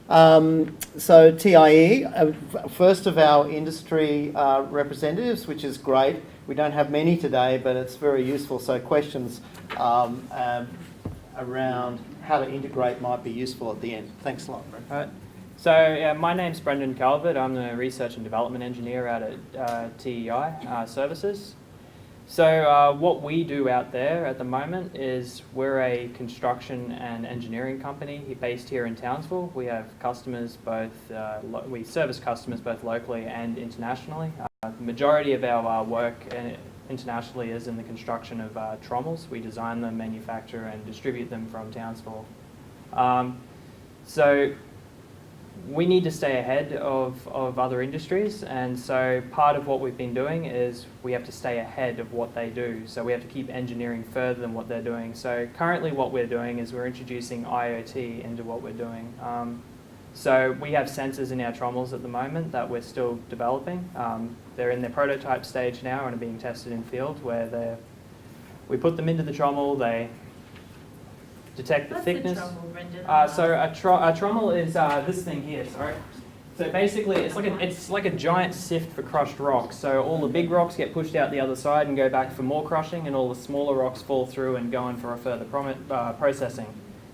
So TIE, first of our industry representatives, which is great. We don't have many today, but it's very useful. So questions around how to integrate might be useful at the end. Thanks a lot, Brent. So my name's Brendan Calvert. I'm the Research and Development Engineer out at Ter Services. So what we do out there at the moment is we're a construction and engineering company based here in Townsville. We have customers both, we service customers both locally and internationally. The majority of our work internationally is in the construction of trommels. We design them, manufacture and distribute them from Townsville. So we need to stay ahead of other industries, and so part of what we've been doing is we have to stay ahead of what they do. So we have to keep engineering further than what they're doing. So currently what we're doing is we're introducing IoT into what we're doing. So we have sensors in our trommels at the moment that we're still developing. They're in their prototype stage now and are being tested in field, where we put them into the trommel, they detect the thickness. What's the trommel, Brendan? So a trommel is this thing here, sorry. So basically it's like a giant sift for crushed rocks. So all the big rocks get pushed out the other side and go back for more crushing, and all the smaller rocks fall through and go on for a further processing.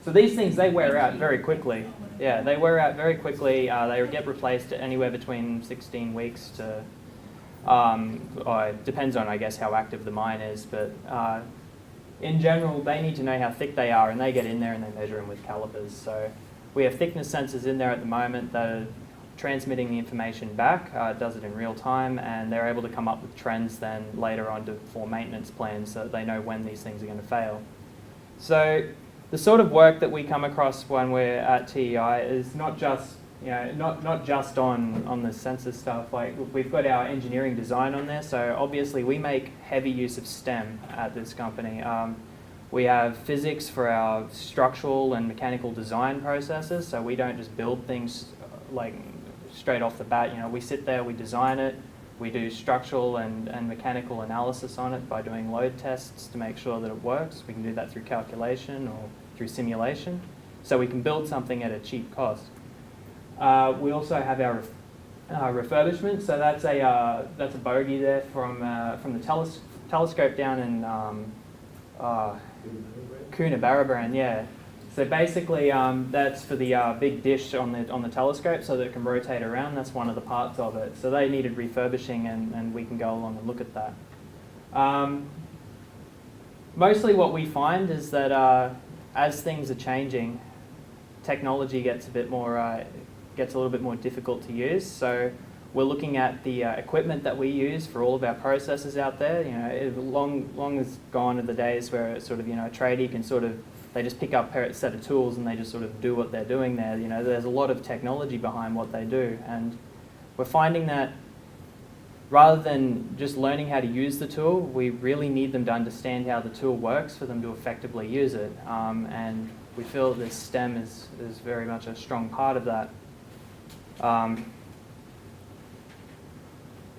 So these things, they wear out very quickly. Yeah, they wear out very quickly. They get replaced anywhere between 16 weeks to, it depends on, I guess, how active the mine is, but in general, they need to know how thick they are, and they get in there and they measure them with calipers. So we have thickness sensors in there at the moment that are transmitting the information back. It does it in real time, and they're able to come up with trends then later on for maintenance plans so that they know when these things are going to fail. So the sort of work that we come across when we're at TEI is not just, not just on the sensor stuff. Like, we've got our engineering design on there, so obviously we make heavy use of STEM at this company. We have physics for our structural and mechanical design processes, so we don't just build things like straight off the bat. We sit there, we design it, we do structural and mechanical analysis on it by doing load tests to make sure that it works. We can do that through calculation or through simulation, so we can build something at a cheap cost. We also have our refurbishment, so that's a bogey there from the telescope down in Coonabarabran, yeah. So basically, that's for the big dish on the telescope, so that it can rotate around. That's one of the parts of it. So they needed refurbishing, and we can go along and look at that. Mostly, what we find is that as things are changing, technology gets a little bit more difficult to use. So we're looking at the equipment that we use for all of our processes out there. Long is gone are the days where it's sort of, a tradie can they just pick up a set of tools and they just sort of do what they're doing there. There's a lot of technology behind what they do, and we're finding that rather than just learning how to use the tool, we really need them to understand how the tool works for them to effectively use it. And we feel that this STEM is very much a strong part of that.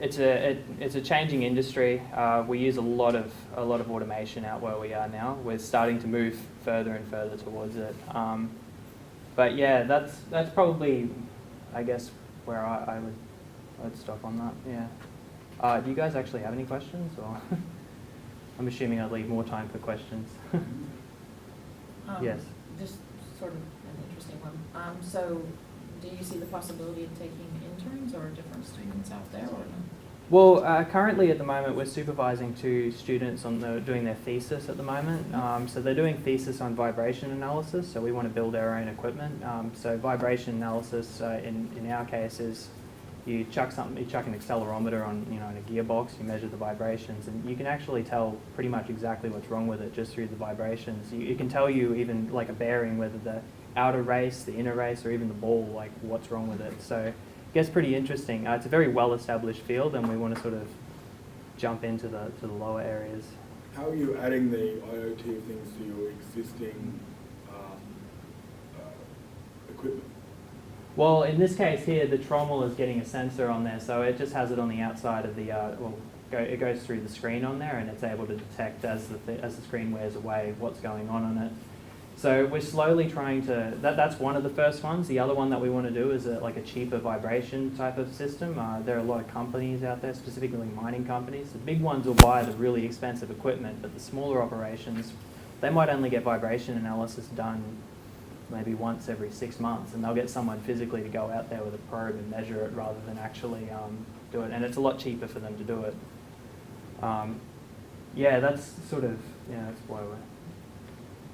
It's a changing industry. We use a lot of automation out where we are now. We're starting to move further and further towards it. But yeah, that's probably, I guess, where I'd stop on that. Yeah. Do you guys actually have any questions, or I'm assuming I'd leave more time for questions. Yes. Just sort of an interesting one. So, do you see the possibility of taking interns or different students out there, or no? Well, currently at the moment we're supervising 2 students doing their thesis at the moment. So they're doing thesis on vibration analysis, so we want to build our own equipment. So vibration analysis in our case is you chuck an accelerometer on in a gearbox, you measure the vibrations, and you can actually tell pretty much exactly what's wrong with it just through the vibrations. It can tell you even like a bearing whether the outer race, the inner race, or even the ball, like what's wrong with it. So it gets pretty interesting. It's a very well-established field, and we want to sort of jump into the lower areas. How are you adding the IoT things to your existing equipment? Well, in this case here, the trommel is getting a sensor on there, so it just has it on the outside of the, it goes through the screen on there, and it's able to detect as the screen wears away what's going on it. So we're slowly trying to, that's one of the first ones. The other one that we want to do is like a cheaper vibration type of system. There are a lot of companies out there, specifically mining companies. The big ones will buy the really expensive equipment, but the smaller operations, they might only get vibration analysis done maybe once every 6 months, and they'll get someone physically to go out there with a probe and measure it rather than actually do it, and it's a lot cheaper for them to do it. Yeah, that's sort of, that's why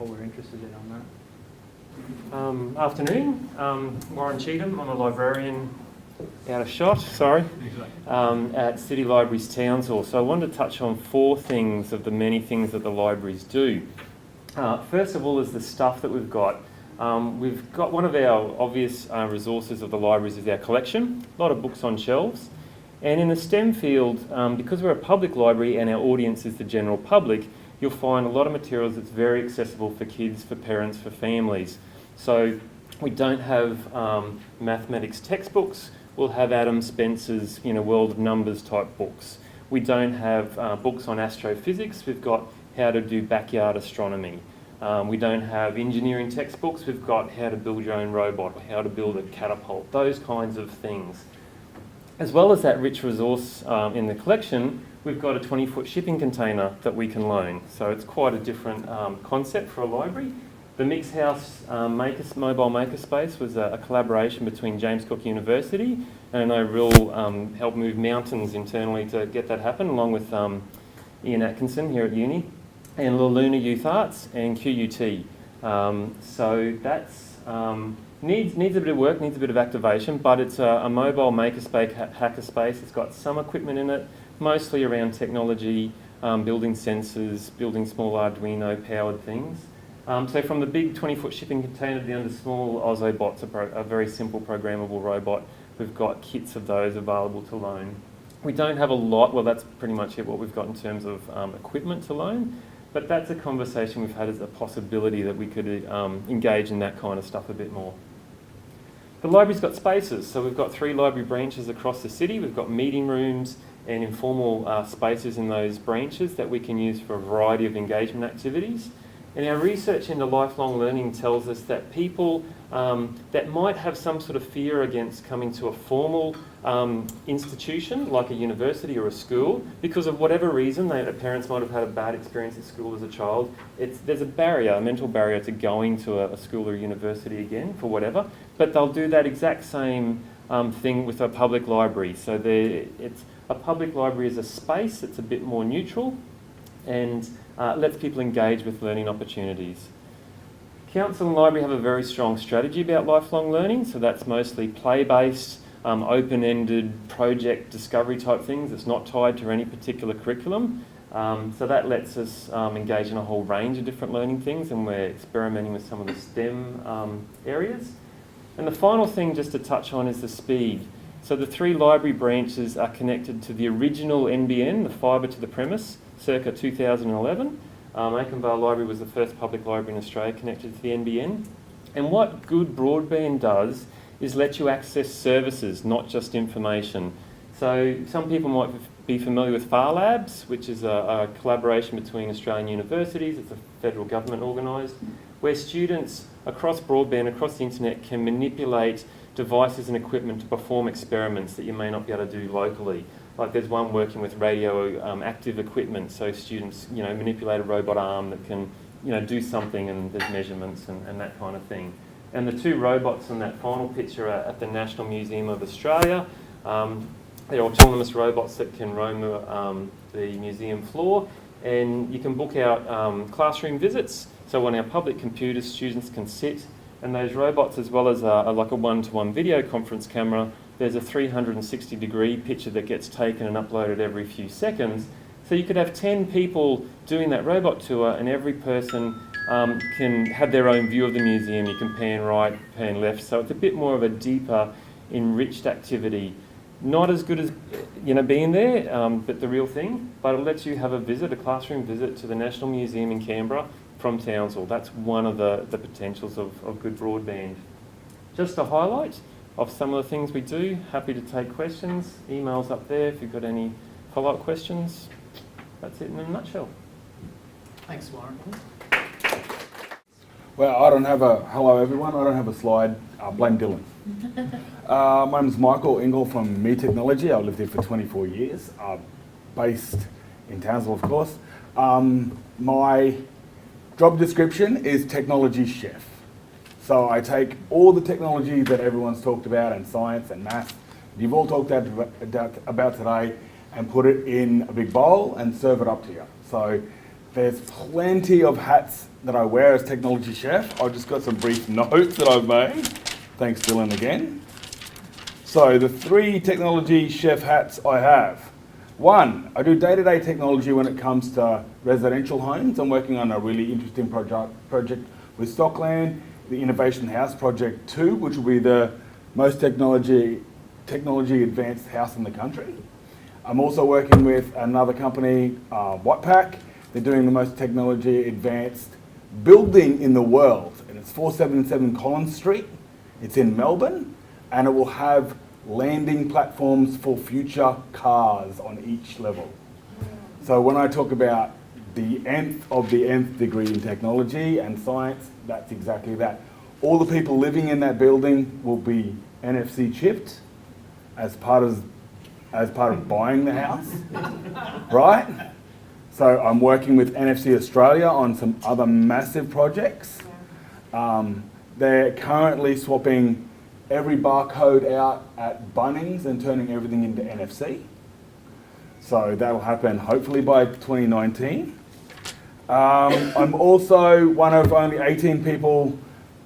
we're interested in on that. Afternoon, Warren Cheatham. I'm a librarian out of shot, sorry, at City Libraries Townsville. So I wanted to touch on 4 things of the many things that the libraries do. First of all is the stuff that we've got. We've got one of our obvious resources of the libraries is our collection, a lot of books on shelves. And in the STEM field, because we're a public library and our audience is the general public, you'll find a lot of materials that's very accessible for kids, for parents, for families. So we don't have mathematics textbooks, we'll have Adam Spencer's World of Numbers type books. We don't have books on astrophysics, we've got how to do backyard astronomy. We don't have engineering textbooks, we've got how to build your own robot, or how to build a catapult, those kinds of things. As well as that rich resource in the collection, we've got a 20-foot shipping container that we can loan. So it's quite a different concept for a library. The Mix House mobile makerspace was a collaboration between James Cook University, and I know Rill helped move mountains internally to get that happen, along with Ian Atkinson here at uni, and Luna Youth Arts and QUT. So that's needs a bit of work, needs a bit of activation, but it's a mobile makerspace, hackerspace. It's got some equipment in it, mostly around technology, building sensors, building small Arduino powered things. So from the big 20-foot shipping container down to small Ozobot's a very simple programmable robot. We've got kits of those available to loan. We don't have a lot, well that's pretty much it what we've got in terms of equipment to loan, but that's a conversation we've had as a possibility that we could engage in that kind of stuff a bit more. The library's got spaces, so we've got 3 library branches across the city. We've got meeting rooms and informal spaces in those branches that we can use for a variety of engagement activities. And our research into lifelong learning tells us that people that might have some sort of fear against coming to a formal institution, like a university or a school, because of whatever reason, their parents might have had a bad experience at school as a child, there's a barrier, a mental barrier to going to a school or a university again, for whatever, but they'll do that exact same thing with a public library. So a public library is a space that's a bit more neutral and lets people engage with learning opportunities. Council and library have a very strong strategy about lifelong learning, so that's mostly play-based, open-ended project discovery type things. It's not tied to any particular curriculum. So that lets us engage in a whole range of different learning things, and we're experimenting with some of the STEM areas. And the final thing just to touch on is the speed. So the 3 library branches are connected to the original NBN, the fibre to the premise, circa 2011. Aiken Vale Library was the first public library in Australia connected to the NBN. And what good broadband does is let you access services, not just information. So some people might be familiar with FAR Labs, which is a collaboration between Australian universities. It's a federal government organised, where students across broadband, across the internet, can manipulate devices and equipment to perform experiments that you may not be able to do locally. Like there's one working with radioactive equipment, so students, manipulate a robot arm that can, do something, and there's measurements and that kind of thing. And the 2 robots in that final picture are at the National Museum of Australia. They're autonomous robots that can roam the museum floor, and you can book out classroom visits. So on our public computers, students can sit, and those robots, as well as like a one-to-one video conference camera, there's a 360-degree picture that gets taken and uploaded every few seconds. So you could have 10 people doing that robot tour, and every person can have their own view of the museum. You can pan right, pan left. So it's a bit more of a deeper, enriched activity. Not as good as being there, but the real thing. But it lets you have a classroom visit to the National Museum in Canberra from Townsville. That's one of the potentials of good broadband. Just a highlight of some of the things we do. Happy to take questions. Email's up there if you've got any follow-up questions. That's it in a nutshell. Thanks, Warren. Well, I don't have a, hello everyone, I don't have a slide. Blame Dylan. My name is Michael Ingle from Me Technology. I've lived here for 24 years, based in Townsville, of course. My job description is technology chef. So I take all the technology that everyone's talked about and science and maths, you've all talked about today, and put it in a big bowl and serve it up to you. So there's plenty of hats that I wear as technology chef. I've just got some brief notes that I've made. Thanks, Dylan, again. So the 3 technology chef hats I have. 1, I do day-to-day technology when it comes to residential homes. I'm working on a really interesting project with Stockland, the Innovation House Project 2, which will be the most technology advanced house in the country. I'm also working with another company, Wattpack. They're doing the most technology advanced building in the world, and it's 477 Collins Street. It's in Melbourne, and it will have landing platforms for future cars on each level. So when I talk about the nth of the nth degree in technology and science, that's exactly that. All the people living in that building will be NFC chipped as part of buying the house, right? So I'm working with NFC Australia on some other massive projects. They're currently swapping every barcode out at Bunnings and turning everything into NFC. So that'll happen hopefully by 2019. I'm also one of only 18 people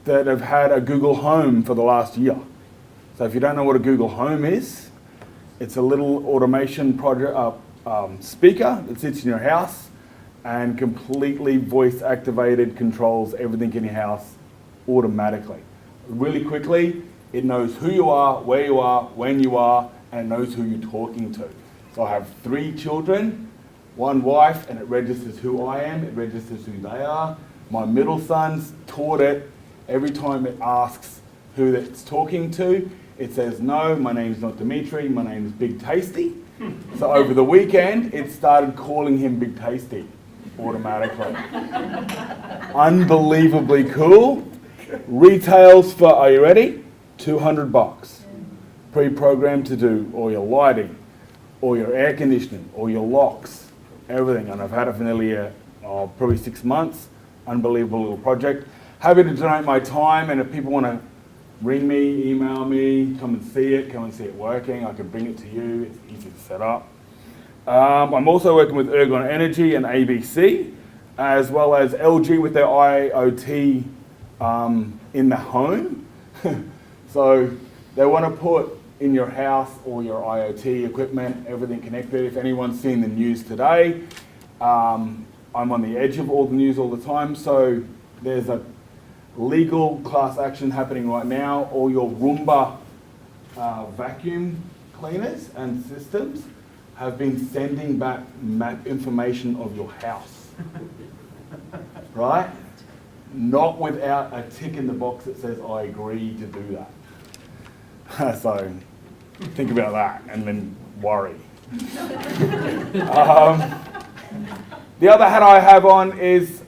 that have had a Google Home for the last year. So if you don't know what a Google Home is, it's a little automation project, speaker that sits in your house and completely voice activated controls everything in your house automatically. Really quickly, it knows who you are, where you are, when you are, and it knows who you're talking to. So I have 3 children, 1 wife, and it registers who I am, it registers who they are. My middle son's taught it. Every time it asks who it's talking to, it says, no, my name's not Dimitri, my name's Big Tasty. So over the weekend, it started calling him Big Tasty automatically. Unbelievably cool. Retails for, are you ready? $200. Pre-programmed to do all your lighting, all your air conditioning, all your locks, everything. And I've had it for nearly probably 6 months. Unbelievable little project. Happy to donate my time, and if people want to ring me, email me, come and see it working, I can bring it to you. It's easy to set up. I'm also working with Ergon Energy and ABC, as well as LG with their IoT in the home. So they want to put in your house all your IoT equipment, everything connected. If anyone's seen the news today, I'm on the edge of all the news all the time. So there's a legal class action happening right now. All your Roomba vacuum cleaners and systems have been sending back map information of your house. Right? Not without a tick in the box that says, I agree to do that. So think about that and then worry. The other hat I have on is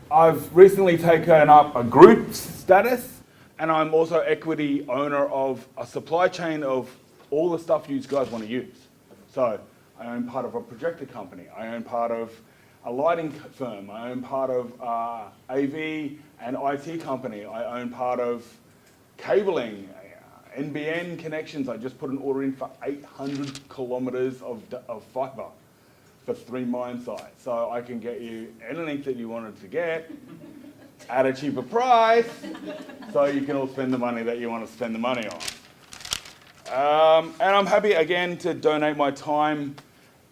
I've recently taken up a group status, and I'm also equity owner of a supply chain of all the stuff you guys want to use. So I own part of a projector company, I own part of a lighting firm, I own part of AV and IT company, I own part of cabling, NBN connections. I just put an order in for 800 kilometres of fibre for 3 mine sites. So I can get you anything that you wanted to get at a cheaper price, so you can all spend the money that you want to spend the money on. And I'm happy again to donate my time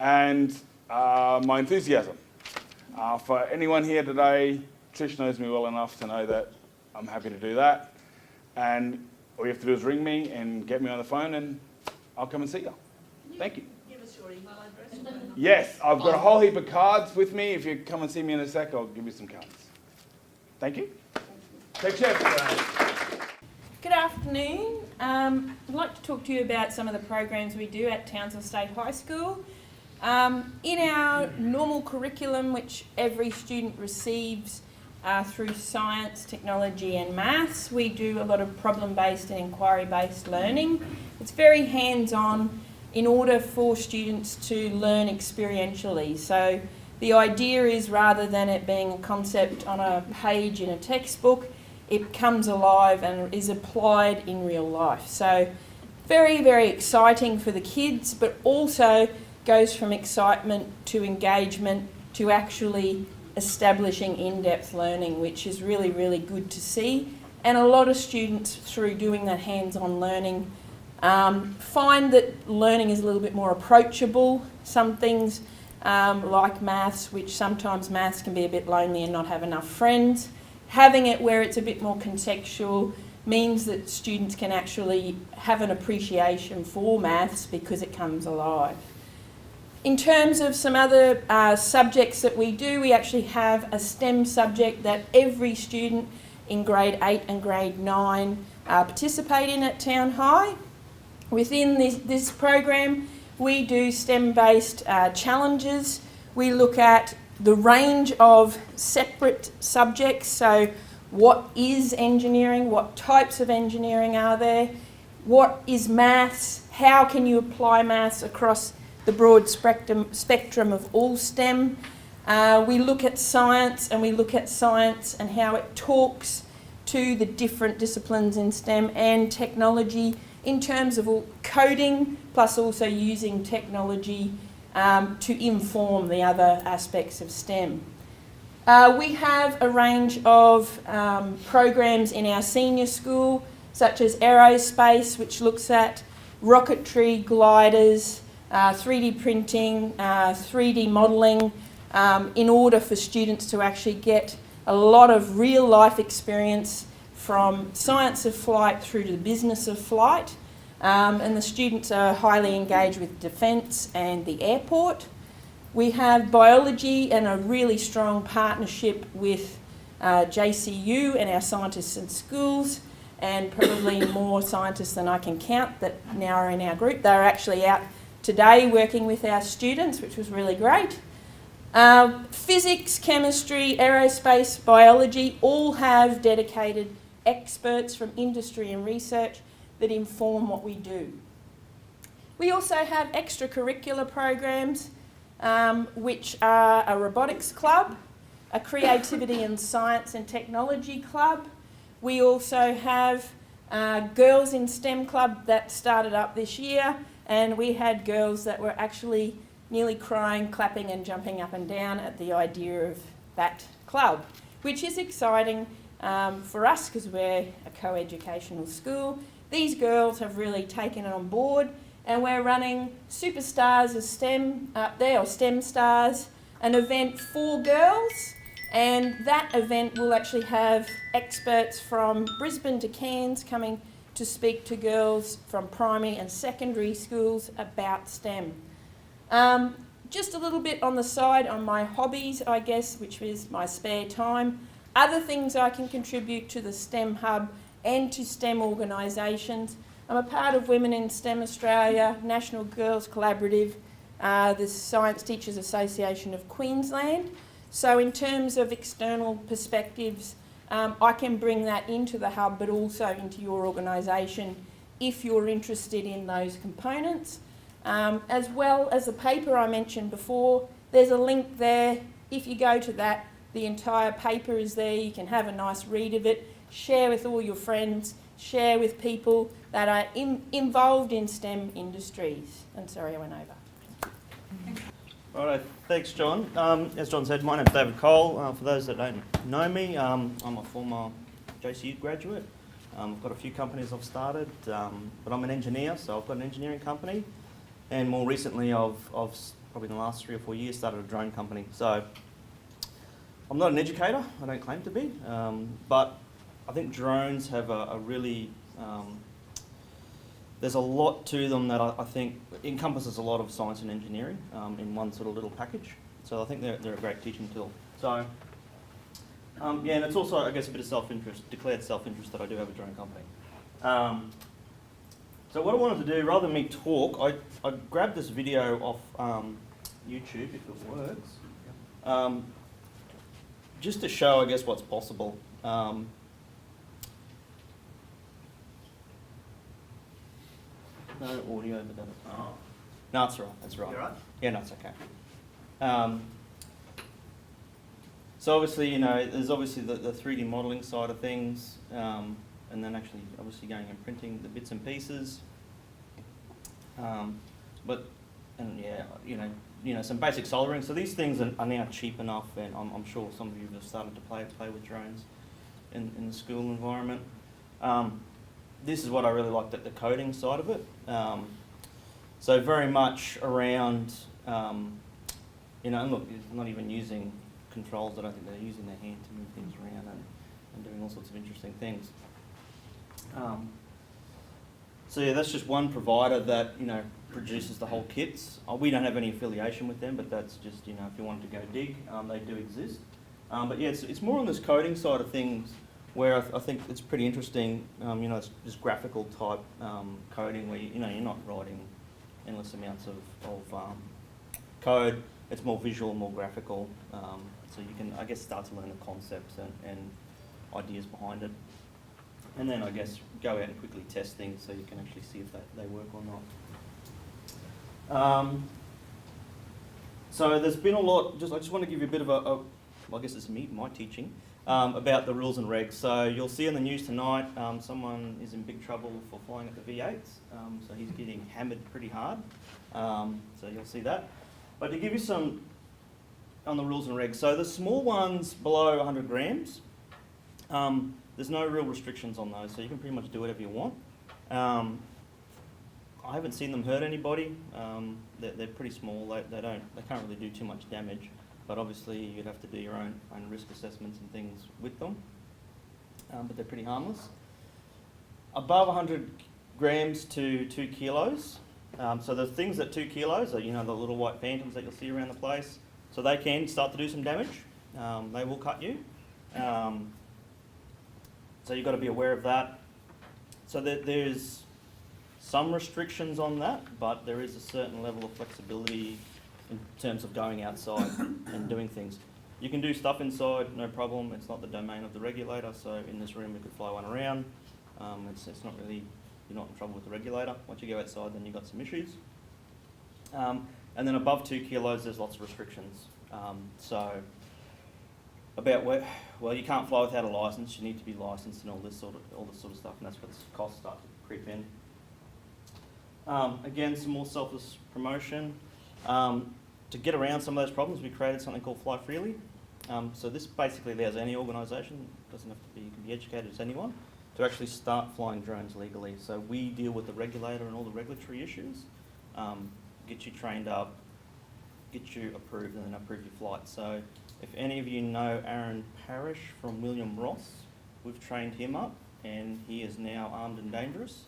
and my enthusiasm. For anyone here today, Trish knows me well enough to know that I'm happy to do that. And all you have to do is ring me and get me on the phone, and I'll come and see you. Thank you. Give us your email address. Yes, I've got a whole heap of cards with me. If you come and see me in a sec, I'll give you some cards. Thank you. Take care. Good afternoon. I'd like to talk to you about some of the programs we do at Townsend State High School. In our normal curriculum, which every student receives through science, technology and maths. We do a lot of problem-based and inquiry-based learning. It's very hands-on in order for students to learn experientially. So the idea is, rather than it being a concept on a page in a textbook, it comes alive and is applied in real life. So very, very exciting for the kids, but also goes from excitement to engagement to actually establishing in-depth learning, which is really, really good to see. And a lot of students, through doing that hands-on learning, find that learning is a little bit more approachable. Some things like maths, which sometimes maths can be a bit lonely and not have enough friends. Having it where it's a bit more contextual means that students can actually have an appreciation for maths because it comes alive. In terms of some other subjects that we do, we actually have a STEM subject that every student in grade 8 and grade 9 participate in at Town High. Within this program, we do STEM-based challenges. We look at the range of separate subjects, so what is engineering, what types of engineering are there, what is maths, how can you apply maths across the broad spectrum of all STEM. We look at science, and we look at science and how it talks to the different disciplines in STEM, and technology in terms of coding, plus also using technology to inform the other aspects of STEM. We have a range of programs in our senior school, such as aerospace, which looks at rocketry, gliders, 3D printing, 3D modelling, in order for students to actually get a lot of real life experience from science of flight through to the business of flight. And the students are highly engaged with defence and the airport. We have biology and a really strong partnership with JCU and our scientists in schools, and probably more scientists than I can count that now are in our group. They're actually out today working with our students, which was really great. Physics, chemistry, aerospace, biology all have dedicated experts from industry and research that inform what we do. We also have extracurricular programs, which are a robotics club, a creativity and science and technology club. We also have Girls in STEM club that started up this year, and we had girls that were actually nearly crying, clapping and jumping up and down at the idea of that club, which is exciting for us because we're a co-educational school. These girls have really taken it on board, and we're running Superstars of STEM up there, or STEM Stars, an event for girls, and that event will actually have experts from Brisbane to Cairns coming to speak to girls from primary and secondary schools about STEM. Just a little bit on the side on my hobbies, I guess, which is my spare time. Other things I can contribute to the STEM Hub and to STEM organisations. I'm a part of Women in STEM Australia, National Girls Collaborative, the Science Teachers Association of Queensland. So in terms of external perspectives, I can bring that into the hub, but also into your organisation if you're interested in those components. As well as the paper I mentioned before, there's a link there. If you go to that, the entire paper is there. You can have a nice read of it, share with all your friends, share with people that are involved in STEM industries. And sorry, I went over. All right, thanks, John. As John said, my name's David Cole. For those that don't know me, I'm a former JCU graduate. I've got a few companies I've started, but I'm an engineer, so I've got an engineering company. And more recently, I've probably in the last 3 or 4 years started a drone company. So I'm not an educator, I don't claim to be, but I think drones have a really, there's a lot to them that I think encompasses a lot of science and engineering in one sort of little package. So I think they're a great teaching tool. So yeah, and it's also, I guess, a bit of self-interest, declared self-interest that I do have a drone company. So what I wanted to do, rather than me talk, I grabbed this video off YouTube, if it works, just to show, I guess, what's possible. No audio, but that's no, that's right. That's right. You all right? Yeah, no, it's okay. So obviously, you know, there's obviously the 3D modelling side of things, and then actually, obviously, going and printing the bits and pieces. And yeah, you know, some basic soldering. So these things are now cheap enough, and I'm sure some of you have started to play with drones in the school environment. This is what I really liked at the coding side of it. So very much around, you know, and look, it's not even using controls. I don't think they're using their hand to move things around and doing all sorts of interesting things. So yeah, that's just one provider that, you know, produces the whole kits. We don't have any affiliation with them, but that's just, you know, if you wanted to go dig, they do exist. But yeah, it's more on this coding side of things where I think it's pretty interesting. You know, it's just graphical type coding where, you know, you're not writing endless amounts of code. It's more visual, more graphical. So you can, I guess, start to learn the concepts and ideas behind it. And then, I guess, go out and quickly test things so you can actually see if they work or not. So there's been a lot, I just want to give you a bit of well, I guess it's my teaching, about the rules and regs. So you'll see in the news tonight, someone is in big trouble for flying at the V8s. So he's getting hammered pretty hard. So you'll see that. But to give you some on the rules and regs, so the small ones below 100 grams, there's no real restrictions on those, so you can pretty much do whatever you want. I haven't seen them hurt anybody. They're pretty small. They can't really do too much damage. But obviously, you'd have to do your own risk assessments and things with them. But they're pretty harmless. Above 100 grams to 2 kilos. So the things at 2 kilos are, you know, the little white phantoms that you'll see around the place. So they can start to do some damage. They will cut you. So you've got to be aware of that. So there's some restrictions on that, but there is a certain level of flexibility in terms of going outside and doing things. You can do stuff inside, no problem. It's not the domain of the regulator. So in this room, we could fly one around. It's not really, you're not in trouble with the regulator. Once you go outside, then you've got some issues. And then above 2 kilos, there's lots of restrictions. So about where, well, you can't fly without a license. You need to be licensed and all this sort of stuff, and that's where the costs start to creep in. Again, some more selfless promotion. To get around some of those problems, we created something called Fly Freely. So this basically allows any organisation, doesn't have to be, you can be educated as anyone, to actually start flying drones legally. So we deal with the regulator and all the regulatory issues, get you trained up, get you approved, and then approve your flight. So if any of you know Aaron Parrish from William Ross, we've trained him up, and he is now armed and dangerous.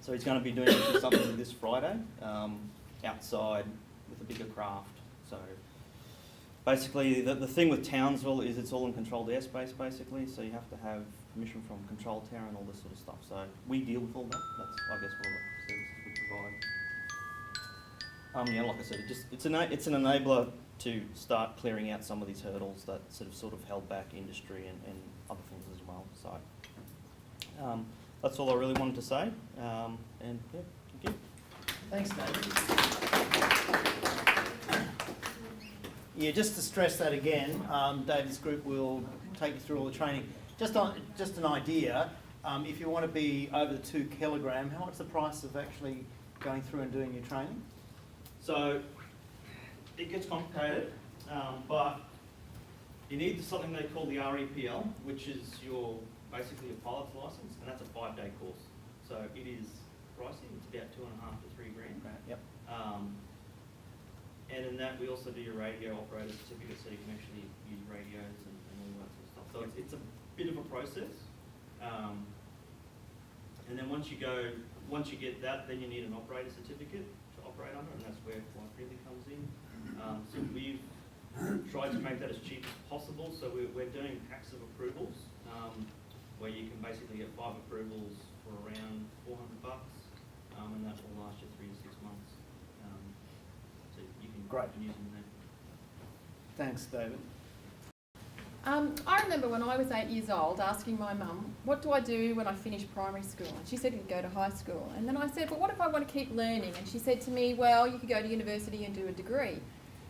So he's going to be doing something this Friday, outside with a bigger craft. So basically, the thing with Townsville is it's all in controlled airspace, basically. So you have to have permission from control tower and all this sort of stuff. So we deal with all that. That's, I guess, all the services we provide. Yeah, like I said, it's an enabler to start clearing out some of these hurdles that sort of held back industry and other things as well. So that's all I really wanted to say. And yeah, thank you. Thanks, David. Yeah, just to stress that again, David's group will take you through all the training. Just an idea, if you want to be over the 2 kilogram, how much the price of actually going through and doing your training? So it gets complicated, but you need something they call the REPL, which is basically a pilot's license, and that's a 5-day course. So it is pricey. It's about $2.5 to $3 grand. Yep. And in that, we also do your radio operator certificate, so you can actually use radios and all that sort of stuff. So it's a bit of a process. And then once you get that, then you need an operator certificate to operate under, and that's where Fly Freely comes in. So we've tried to make that as cheap as possible. So we're doing packs of approvals, where you can basically get 5 approvals for around $400, and that will last you 3 to 6 months. So you can use them there. Thanks, David. I remember when I was 8 years old asking my mum, what do I do when I finish primary school? And she said, you go to high school. And then I said, well, what if I want to keep learning? And she said to me, well, you could go to university and do a degree.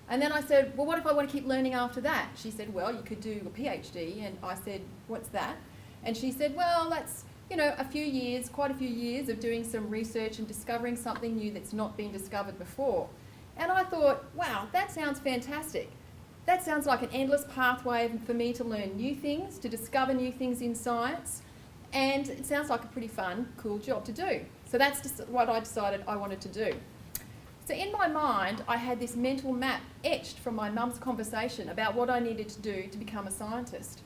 And then I said, well, what if I want to keep learning after that? She said, well, you could do a PhD. And I said, what's that? And she said, well, that's, you know, quite a few years of doing some research and discovering something new that's not been discovered before. And I thought, wow, that sounds fantastic. That sounds like an endless pathway for me to learn new things, to discover new things in science, and it sounds like a pretty fun, cool job to do. So that's just what I decided I wanted to do. So in my mind, I had this mental map etched from my mum's conversation about what I needed to do to become a scientist.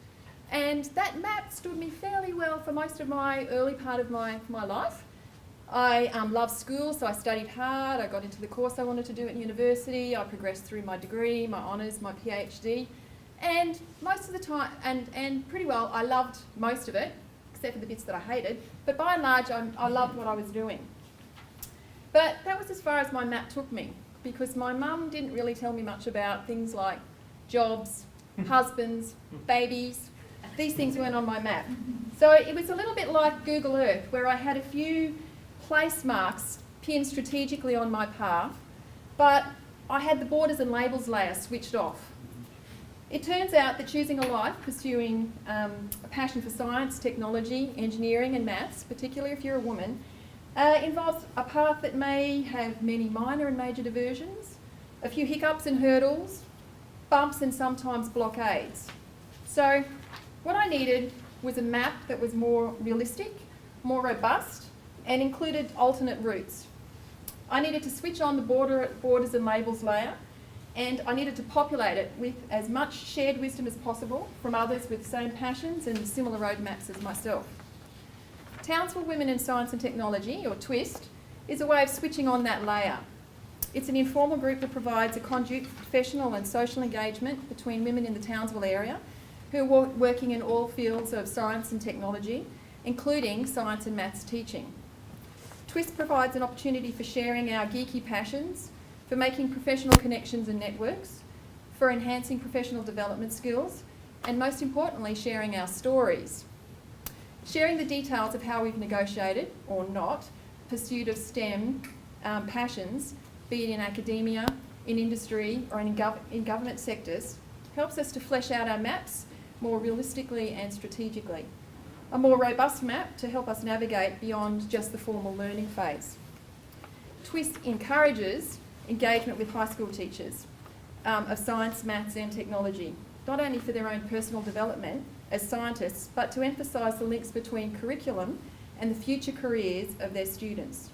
And that map stood me fairly well for most of my early part of my life. I loved school, so I studied hard. I got into the course I wanted to do at university. I progressed through my degree, my honours, my PhD. And most of the time, and pretty well, I loved most of it, except for the bits that I hated. But by and large, I loved what I was doing. But that was as far as my map took me, because my mum didn't really tell me much about things like jobs, husbands, babies. These things weren't on my map. So it was a little bit like Google Earth, where I had a few place marks pinned strategically on my path, but I had the borders and labels layer switched off. It turns out that choosing a life pursuing a passion for science, technology, engineering and maths, particularly if you're a woman, involves a path that may have many minor and major diversions, a few hiccups and hurdles, bumps and sometimes blockades. So what I needed was a map that was more realistic, more robust, and included alternate routes. I needed to switch on the borders and labels layer, and I needed to populate it with as much shared wisdom as possible from others with the same passions and similar roadmaps as myself. Townsville Women in Science and Technology, or TWIST, is a way of switching on that layer. It's an informal group that provides a conduit for professional and social engagement between women in the Townsville area who are working in all fields of science and technology, including science and maths teaching. TWIST provides an opportunity for sharing our geeky passions, for making professional connections and networks, for enhancing professional development skills, and most importantly, sharing our stories. Sharing the details of how we've negotiated, or not, pursuit of STEM passions, be it in academia, in industry, or in government sectors, helps us to flesh out our maps more realistically and strategically. A more robust map to help us navigate beyond just the formal learning phase. TWIST encourages engagement with high school teachers of science, maths and technology, not only for their own personal development as scientists, but to emphasise the links between curriculum and the future careers of their students.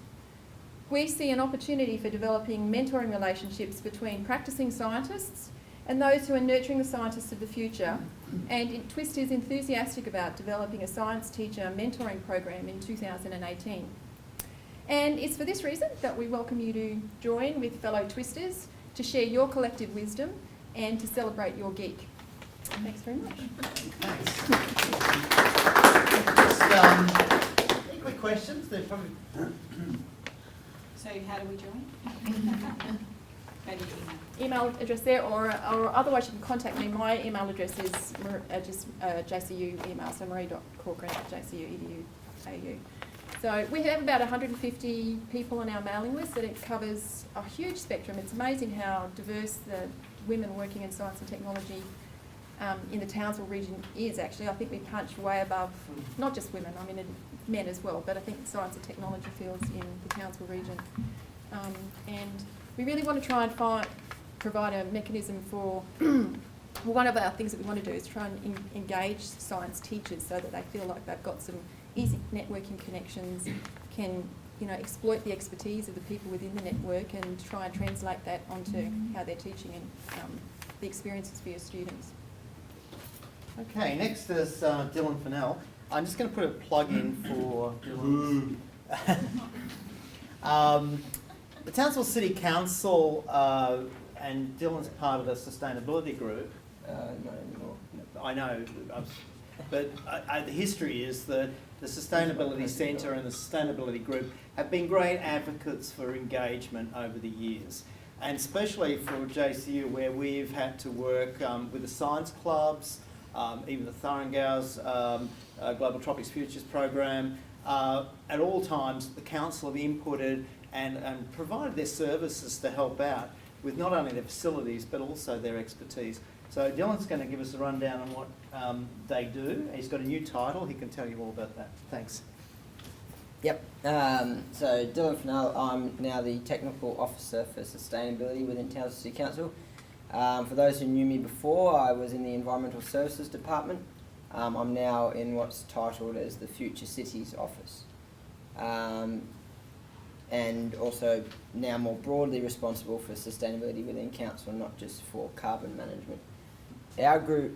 We see an opportunity for developing mentoring relationships between practising scientists and those who are nurturing the scientists of the future, and TWIST is enthusiastic about developing a science teacher mentoring program in 2018. And it's for this reason that we welcome you to join with fellow Twisters to share your collective wisdom and to celebrate your geek. Thanks very much. Thanks. Any quick questions? They're probably... So how do we join? Maybe Email address there, or otherwise you can contact me. My email address is just JCU email, so marie.corcoran@jcu.edu.au. So we have about 150 people on our mailing list, and it covers a huge spectrum. It's amazing how diverse the women working in science and technology in the Townsville region is, actually. I think we punch way above, not just women, I mean men as well, but I think the science and technology fields in the Townsville region. And we really want to try and provide a mechanism for, one of our things that we want to do is try and engage science teachers so that they feel like they've got some easy networking connections, can exploit the expertise of the people within the network and try and translate that onto how they're teaching and the experiences for your students. Okay, next is Dylan Fennell. I'm just going to put a plug in for Dylan. The Townsville City Council and Dylan's part of the sustainability group. I know, but the history is that the Sustainability Centre and the Sustainability Group have been great advocates for engagement over the years. and especially for JCU where we've had to work with the science clubs, even the Thurringau's Global Tropics Futures program. At all times, the council have inputted and provided their services to help out with not only their facilities but also their expertise. So Dylan's going to give us a rundown on what they do. He's got a new title. He can tell you all about that. Thanks. Yep. So Dylan Fennell, I'm now the Technical Officer for Sustainability within Townsend City Council. For those who knew me before, I was in the Environmental Services Department. I'm now in what's titled as the Future Cities Office. And also now more broadly responsible for sustainability within council, not just for carbon management. Our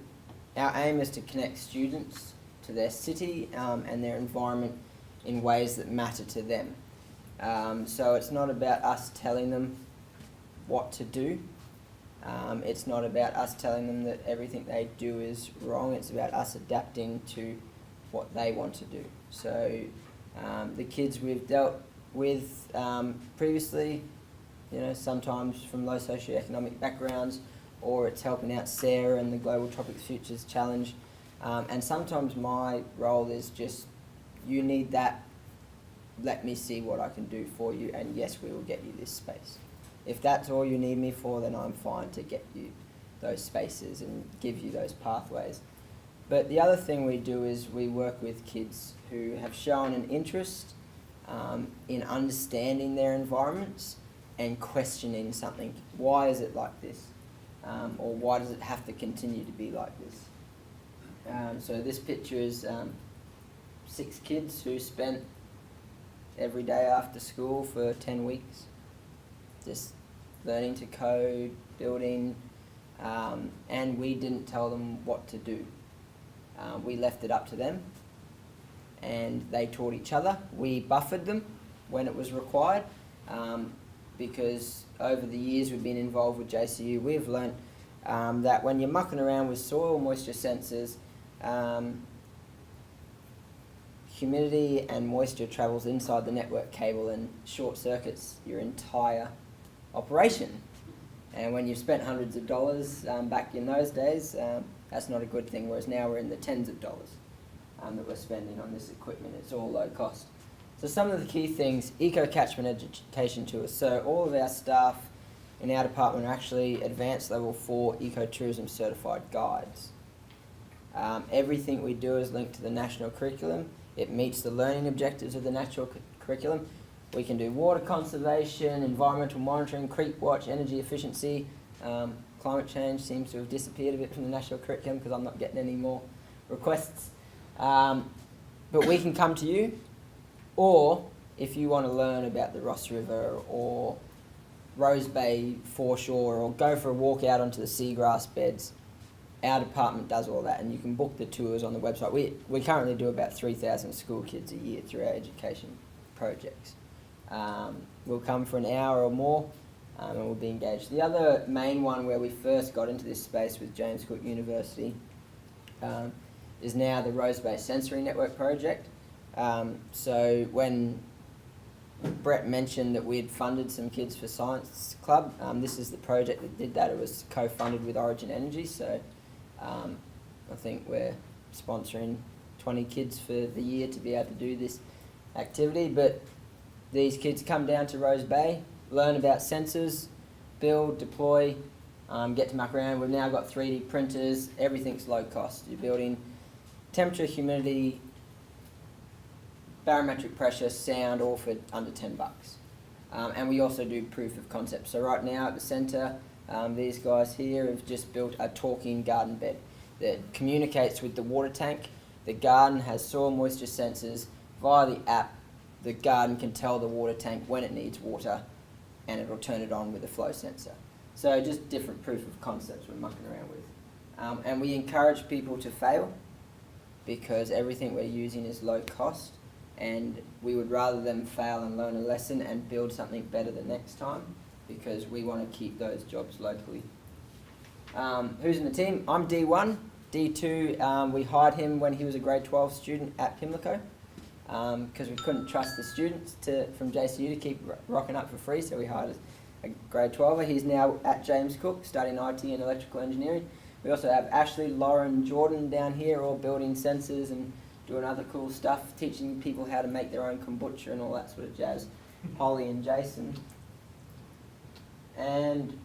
aim is to connect students to their city and their environment in ways that matter to them. So it's not about us telling them what to do. It's not about us telling them that everything they do is wrong. It's about us adapting to what they want to do. So the kids we've dealt with previously, you know, sometimes from low socioeconomic backgrounds, or it's helping out Sarah and the Global Tropics Futures Challenge. And sometimes my role is just, you need that, let me see what I can do for you, and yes, we will get you this space. If that's all you need me for, then I'm fine to get you those spaces and give you those pathways. But the other thing we do is we work with kids who have shown an interest in understanding their environments and questioning something. Why is it like this? Or why does it have to continue to be like this? So this picture is 6 kids who spent every day after school for 10 weeks just learning to code, building, and we didn't tell them what to do. We left it up to them, and they taught each other. We buffered them when it was required, because over the years we've been involved with JCU, we've learnt that when you're mucking around with soil moisture sensors, humidity and moisture travels inside the network cable and short circuits your entire operation. And when you've spent hundreds of dollars back in those days, that's not a good thing, whereas now we're in the tens of dollars that we're spending on this equipment. It's all low cost. So some of the key things, eco-catchment education tours. So all of our staff in our department are actually advanced level 4 ecotourism certified guides. Everything we do is linked to the national curriculum. It meets the learning objectives of the national curriculum. We can do water conservation, environmental monitoring, creek watch, energy efficiency. Climate change seems to have disappeared a bit from the national curriculum because I'm not getting any more requests. But we can come to you, or if you want to learn about the Ross River or Rose Bay foreshore, or go for a walk out onto the seagrass beds, our department does all that, and you can book the tours on the website. We currently do about 3,000 school kids a year through our education projects. We'll come for an hour or more, and we'll be engaged. The other main one where we first got into this space with James Cook University is now the Rose Bay Sensory Network project. So when Brett mentioned that we had funded some kids for Science Club, this is the project that did that. It was co-funded with Origin Energy, so I think we're sponsoring 20 kids for the year to be able to do this activity. But these kids come down to Rose Bay, learn about sensors, build, deploy, get to muck around. We've now got 3D printers, everything's low cost. You're building temperature, humidity, barometric pressure, sound, all for under $10. And we also do proof of concept. So right now at the centre, these guys here have just built a talking garden bed that communicates with the water tank. The garden has soil moisture sensors. Via the app, the garden can tell the water tank when it needs water, and it'll turn it on with a flow sensor. So just different proof of concepts we're mucking around with. And we encourage people to fail, because everything we're using is low cost, and we would rather them fail and learn a lesson and build something better the next time, because we want to keep those jobs locally. Who's in the team? I'm D1. D2, we hired him when he was a grade 12 student at Pimlico, because we couldn't trust the students from JCU to keep rocking up for free, so we hired a grade 12er. He's now at James Cook studying IT and electrical engineering. We also have Ashley, Lauren, Jordan down here, all building sensors and doing other cool stuff, teaching people how to make their own kombucha and all that sort of jazz. Holly and Jason. And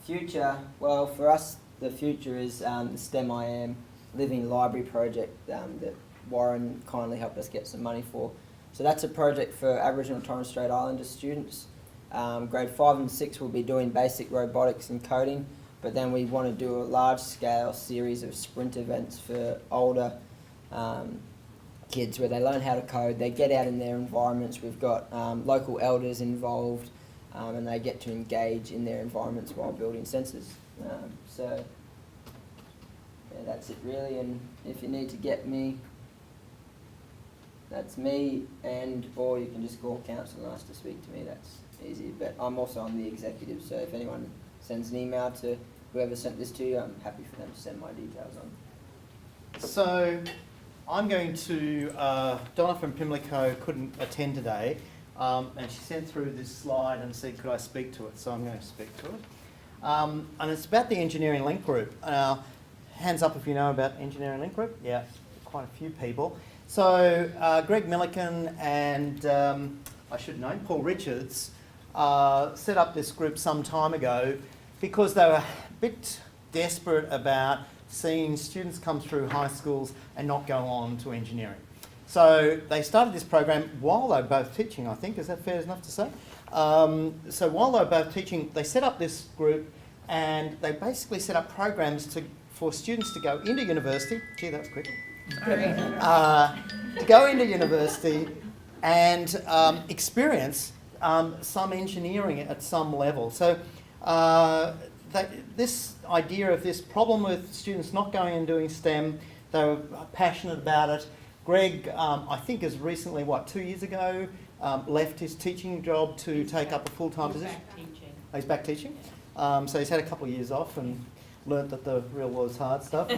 future, well, for us, the future is the STEM IM Living Library project that Warren kindly helped us get some money for. So that's a project for Aboriginal and Torres Strait Islander students. Grade 5 and 6 will be doing basic robotics and coding, but then we want to do a large-scale series of sprint events for older kids where they learn how to code, they get out in their environments. We've got local elders involved, and they get to engage in their environments while building sensors. So yeah, that's it really, and if you need to get me, that's me, or you can just call council and ask to speak to me, that's easy. But I'm also on the executive, so if anyone sends an email to whoever sent this to you, I'm happy for them to send my details on. So I'm going to, Donna from Pimlico couldn't attend today, and she sent through this slide and said, could I speak to it? So I'm going to speak to it. And it's about the Engineering Link Group. Hands up if you know about Engineering Link Group. Yeah, quite a few people. So Greg Milliken and, I should know, Paul Richards set up this group some time ago because they were a bit desperate about seeing students come through high schools and not go on to engineering. So they started this program while they were both teaching, I think. Is that fair enough to say? So while they were both teaching, they set up this group and they basically set up programs for students to go into university. Gee, that was quick. To go into university and experience some engineering at some level. So this idea of this problem with students not going and doing STEM, they were passionate about it. Greg, I think as recently, 2 years ago, left his teaching job to take up a full-time position. Back teaching. Oh, he's back teaching. So he's had a couple of years off and learnt that the real world's hard stuff.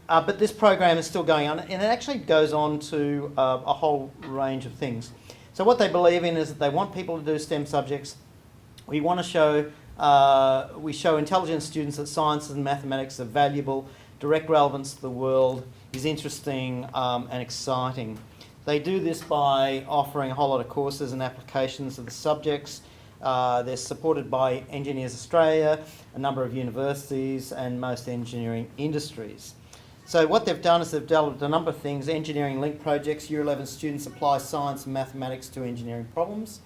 But this program is still going on, and it actually goes on to a whole range of things. So what they believe in is that they want people to do STEM subjects. We want to show, we show intelligent students that science and mathematics are valuable, direct relevance to the world, is interesting and exciting. They do this by offering a whole lot of courses and applications of the subjects. They're supported by Engineers Australia, a number of universities and most engineering industries. So what they've done is they've developed a number of things: engineering link projects, Year 11 students apply science and mathematics to engineering problems.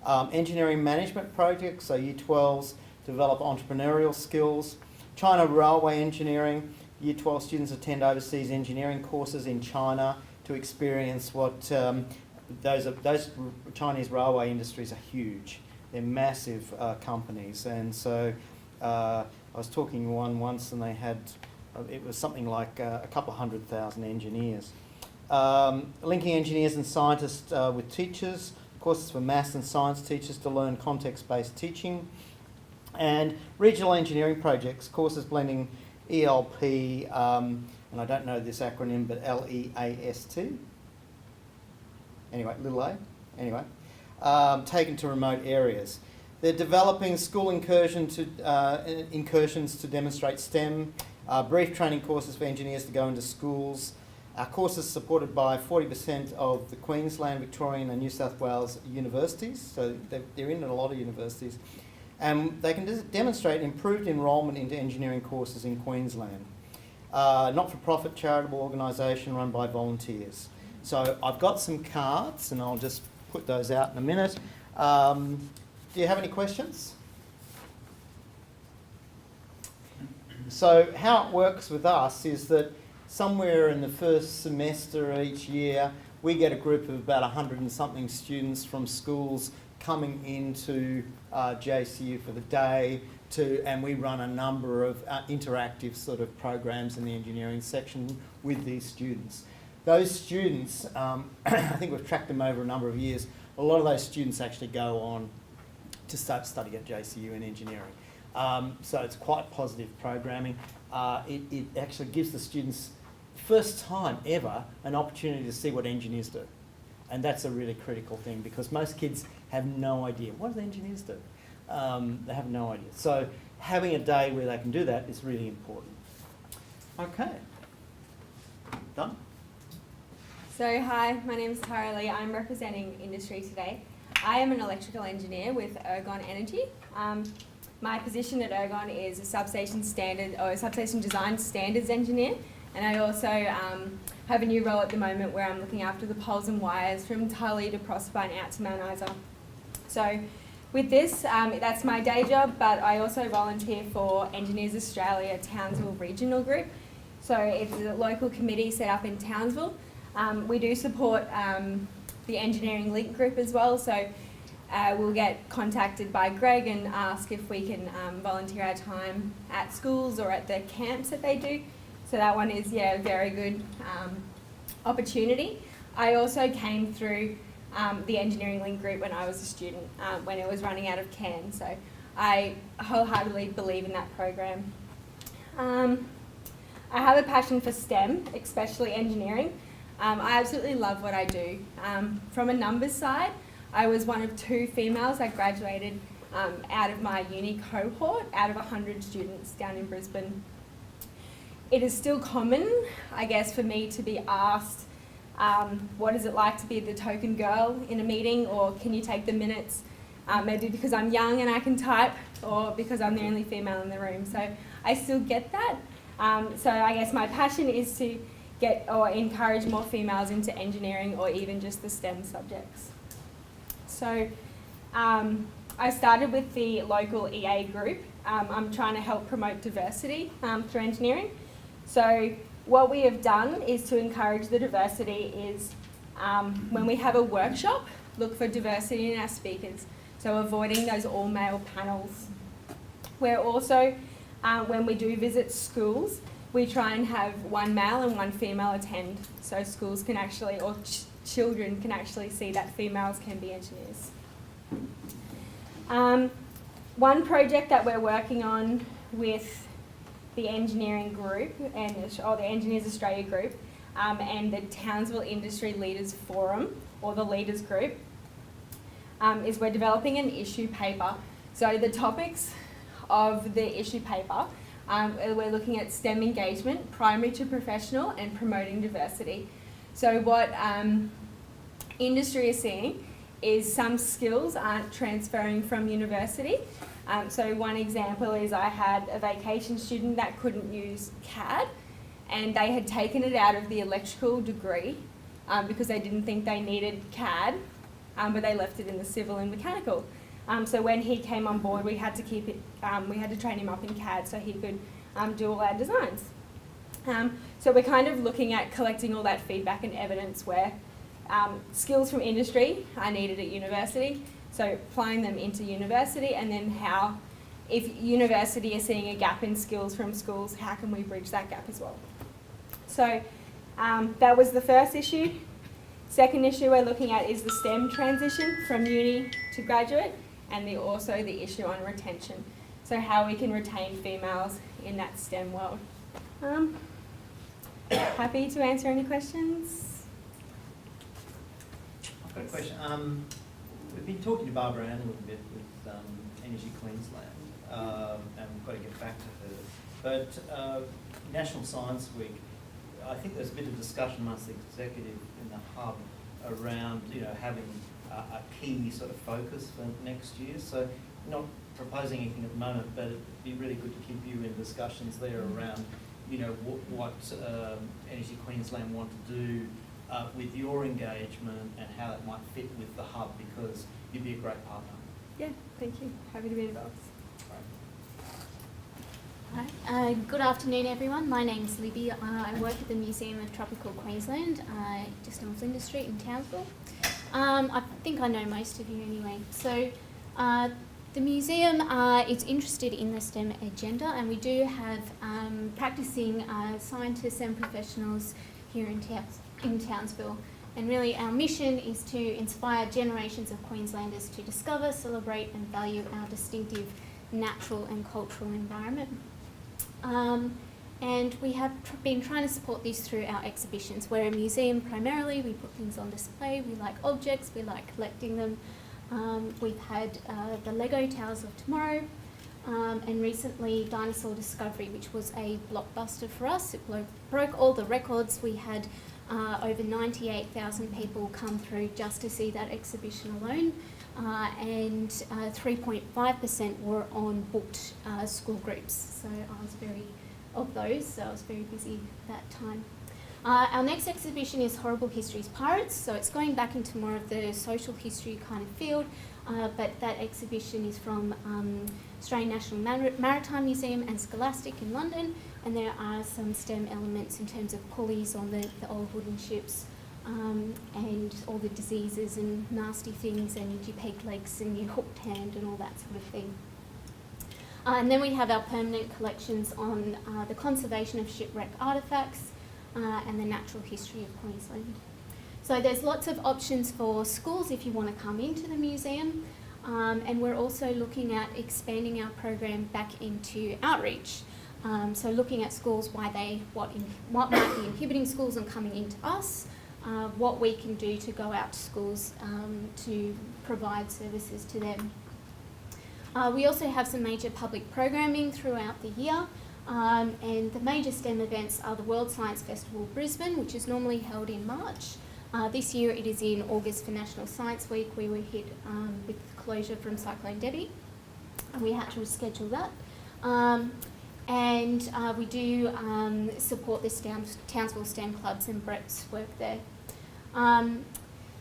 Engineering management projects, so Year 12s develop entrepreneurial skills. China railway engineering, Year 12 students attend overseas engineering courses in China to experience what those Chinese railway industries are huge. They're massive companies, and so I was talking to one once, and they had it was something like a couple of 100,000 engineers. Linking engineers and scientists with teachers, courses for maths and science teachers to learn context-based teaching, and regional engineering projects, courses blending ELP, and I don't know this acronym, but LEAST. Anyway, little a. Anyway, taken to remote areas. They're developing school incursions to demonstrate STEM, brief training courses for engineers to go into schools. Courses supported by 40% of the Queensland, Victorian and New South Wales universities, so they're in a lot of universities. And they can demonstrate improved enrolment into engineering courses in Queensland. Not-for-profit charitable organisation run by volunteers. So I've got some cards and I'll just put those out in a minute. Do you have any questions? So how it works with us is that somewhere in the first semester each year, we get a group of about 100 and something students from schools coming into JCU for the day, and we run a number of interactive sort of programs in the engineering section with these students. Those students, I think we've tracked them over a number of years, a lot of those students actually go on to start studying at JCU in engineering. So it's quite positive programming. It actually gives the students, first time ever, an opportunity to see what engineers do. And that's a really critical thing because most kids have no idea. What do the engineers do? They have no idea. So having a day where they can do that is really important. Okay. Done? So hi, my name is Tara Lee. I'm representing industry today. I am an electrical engineer with Ergon Energy. My position at Ergon is a substation design standards engineer, and I also have a new role at the moment where I'm looking after the poles and wires from Tully to Prosper and out to Mount Isa. So with this, that's my day job, but I also volunteer for Engineers Australia Townsville Regional Group. So it's a local committee set up in Townsville. We do support the engineering link group as well, so we'll get contacted by Greg and ask if we can volunteer our time at schools or at the camps that they do. So that one is, yeah, a very good opportunity. I also came through the engineering link group when I was a student, when it was running out of Cairns. So I wholeheartedly believe in that program. I have a passion for STEM, especially engineering. I absolutely love what I do. From a numbers side, I was one of 2 females that graduated out of my uni cohort, out of 100 students down in Brisbane. It is still common, I guess, for me to be asked, what is it like to be the token girl in a meeting, or can you take the minutes? Maybe because I'm young and I can type, or because I'm the only female in the room. So I still get that. So I guess my passion is to get or encourage more females into engineering or even just the STEM subjects. So I started with the local EA group. I'm trying to help promote diversity through engineering. So what we have done is to encourage the diversity is when we have a workshop, look for diversity in our speakers. So avoiding those all-male panels. We're also, when we do visit schools, we try and have 1 male and 1 female attend, so schools can actually, or children can actually see that females can be engineers. One project that we're working on with the engineering group, or the Engineers Australia group, and the Townsville Industry Leaders Forum, or the Leaders Group, is we're developing an issue paper. So the topics of the issue paper, we're looking at STEM engagement, primary to professional, and promoting diversity. So what industry is seeing is some skills aren't transferring from university. So one example is I had a vacation student that couldn't use CAD, and they had taken it out of the electrical degree because they didn't think they needed CAD, but they left it in the civil and mechanical. So when he came on board, we had to keep it. We had to train him up in CAD so he could do all our designs. So we're kind of looking at collecting all that feedback and evidence where skills from industry are needed at university. So applying them into university, and then how, if university is seeing a gap in skills from schools, how can we bridge that gap as well? So that was the first issue. Second issue we're looking at is the STEM transition from uni to graduate, and also the issue on retention. So how we can retain females in that STEM world. Happy to answer any questions. I've got a question. We've been talking to Barbara Ann a little bit with Energy Queensland, and we've got to get back to her. But National Science Week, I think there's a bit of discussion amongst the executive in the hub around, having a key sort of focus for next year. So not proposing anything at the moment, but it'd be really good to keep you in discussions there around, what Energy Queensland want to do with your engagement and how that might fit with the hub, because you'd be a great partner. Yeah, thank you. Happy to be involved. Hi. Good afternoon, everyone. My name's Libby. I work at the Museum of Tropical Queensland, just on Flinders Street in Townsville. I think I know most of you anyway. So the museum is interested in the STEM agenda, and we do have practicing scientists and professionals here in Townsville. And really our mission is to inspire generations of Queenslanders to discover, celebrate and value our distinctive natural and cultural environment. And we have been trying to support these through our exhibitions. We're a museum primarily, we put things on display, we like objects, we like collecting them. We've had the Lego Towers of Tomorrow, and recently Dinosaur Discovery, which was a blockbuster for us. It broke all the records. We had over 98,000 people come through just to see that exhibition alone, and 3.5% were on booked school groups. So I was very busy that time. Our next exhibition is Horrible Histories Pirates, so it's going back into more of the social history kind of field, but that exhibition is from Australian National Maritime Museum and Scholastic in London, and there are some STEM elements in terms of pulleys on the old wooden ships, and all the diseases and nasty things, and your peg legs and your hooked hand and all that sort of thing. And then we have our permanent collections on the conservation of shipwreck artefacts and the natural history of Queensland. So there's lots of options for schools if you want to come into the museum, and we're also looking at expanding our program back into outreach. So looking at schools, what might be inhibiting schools and coming into us, what we can do to go out to schools to provide services to them. We also have some major public programming throughout the year, and the major STEM events are the World Science Festival Brisbane, which is normally held in March. This year it is in August for National Science Week. We were hit with closure from Cyclone Debbie, and we had to reschedule that. And we do support the Townsville STEM clubs and Brett's work there.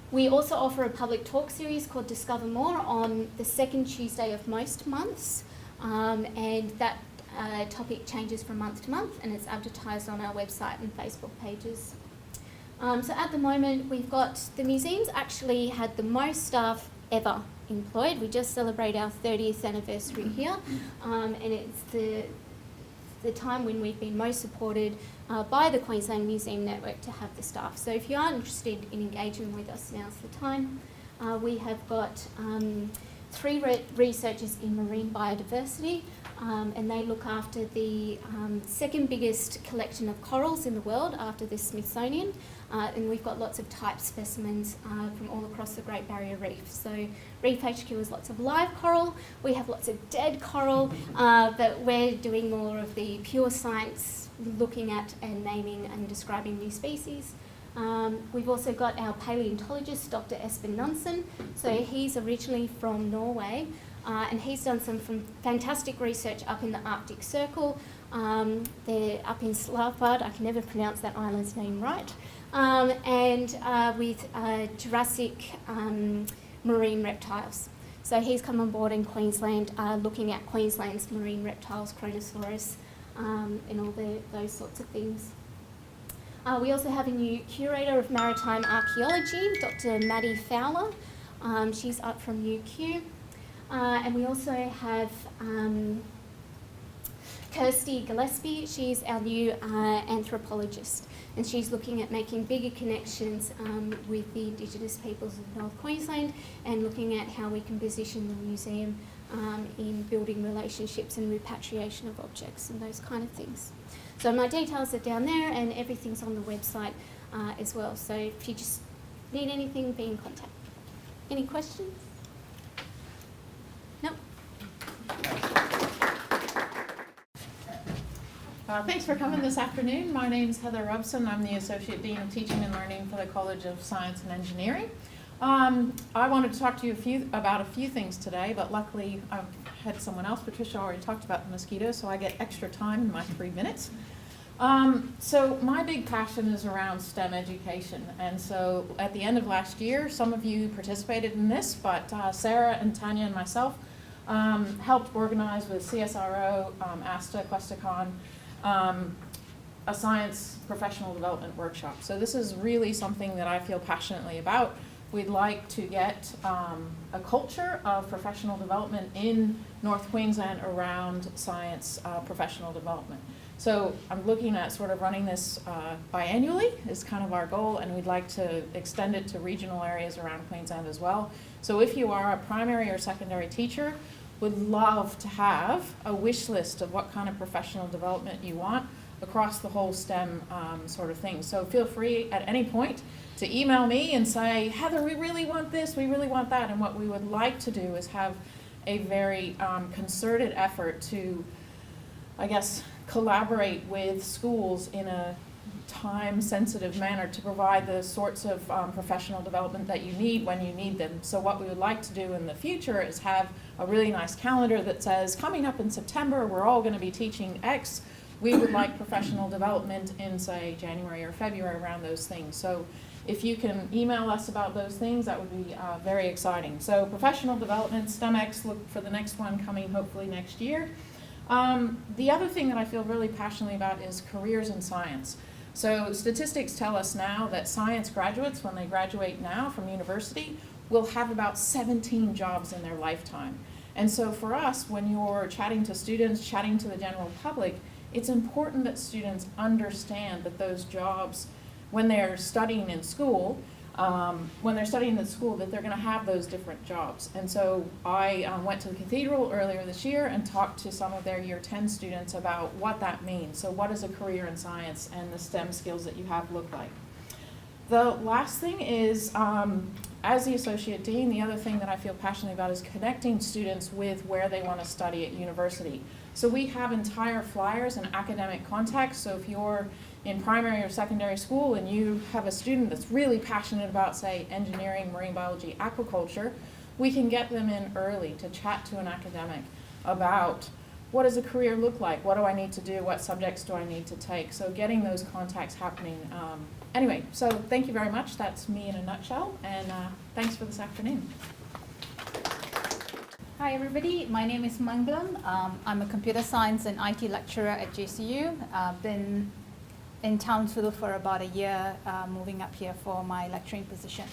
We also offer a public talk series called Discover More on the second Tuesday of most months, and that topic changes from month to month, and it's advertised on our website and Facebook pages. So at the moment, the museum's actually had the most staff ever employed. We just celebrate our 30th anniversary here, and it's the time when we've been most supported by the Queensland Museum Network to have the staff. So if you are interested in engaging with us, now's the time. We have got 3 researchers in marine biodiversity, and they look after the second biggest collection of corals in the world after the Smithsonian. And we've got lots of type specimens from all across the Great Barrier Reef. So Reef HQ has lots of live coral, we have lots of dead coral, but we're doing more of the pure science, looking at and naming and describing new species. We've also got our paleontologist, Dr. Espen Rumson. So he's originally from Norway, and he's done some fantastic research up in the Arctic Circle. They're up in Svalbard, I can never pronounce that island's name right, and with Jurassic marine reptiles. So he's come on board in Queensland, looking at Queensland's marine reptiles, Kronosaurus, and all those sorts of things. We also have a new curator of maritime archaeology, Dr. Maddie Fowler. She's up from UQ. And we also have Kirsty Gillespie. She's our new anthropologist, and she's looking at making bigger connections with the Indigenous peoples of North Queensland, and looking at how we can position the museum in building relationships and repatriation of objects and those kind of things. So my details are down there, and everything's on the website as well. So if you just need anything, be in contact. Any questions? No? Thanks for coming this afternoon. My name's Heather Rumson. I'm the Associate Dean of Teaching and Learning for the College of Science and Engineering. I wanted to talk to you about a few things today, but luckily I've had someone else, Patricia, already talked about the mosquitoes, so I get extra time in my 3 minutes. So my big passion is around STEM education, and so at the end of last year, some of you participated in this, but Sarah and Tanya and myself helped organize with CSRO, ASTA, Questacon, a science professional development workshop. So this is really something that I feel passionately about. We'd like to get a culture of professional development in North Queensland around science professional development. So I'm looking at sort of running this biannually is kind of our goal, and we'd like to extend it to regional areas around Queensland as well. So if you are a primary or secondary teacher, would love to have a wish list of what kind of professional development you want. across the whole STEM sort of thing. So feel free at any point to email me and say, Heather, we really want this, we really want that. And what we would like to do is have a very concerted effort to, I guess, collaborate with schools in a time-sensitive manner to provide the sorts of professional development that you need when you need them. So what we would like to do in the future is have a really nice calendar that says, coming up in September, we're all going to be teaching X. We would like professional development in, say, January or February around those things. So if you can email us about those things, that would be very exciting. So professional development, STEMX, look for the next one coming hopefully next year. The other thing that I feel really passionately about is careers in science. So statistics tell us now that science graduates, when they graduate now from university, will have about 17 jobs in their lifetime. And so for us, when you're chatting to students, chatting to the general public, it's important that students understand that those jobs, when they're studying in school, that they're going to have those different jobs. And so I went to the Cathedral earlier this year and talked to some of their Year 10 students about what that means. So what does a career in science and the STEM skills that you have look like? The last thing is, as the Associate Dean, the other thing that I feel passionately about is connecting students with where they want to study at university. So we have entire flyers and academic contacts. So if you're in primary or secondary school and you have a student that's really passionate about, say, engineering, marine biology, aquaculture, we can get them in early to chat to an academic about what does a career look like, what do I need to do, what subjects do I need to take. So getting those contacts happening. Anyway, so thank you very much. That's me in a nutshell, and thanks for this afternoon. Hi everybody, my name is Mangalam. I'm a computer science and IT lecturer at JCU. I've been in Townsville for about a year, moving up here for my lecturing position.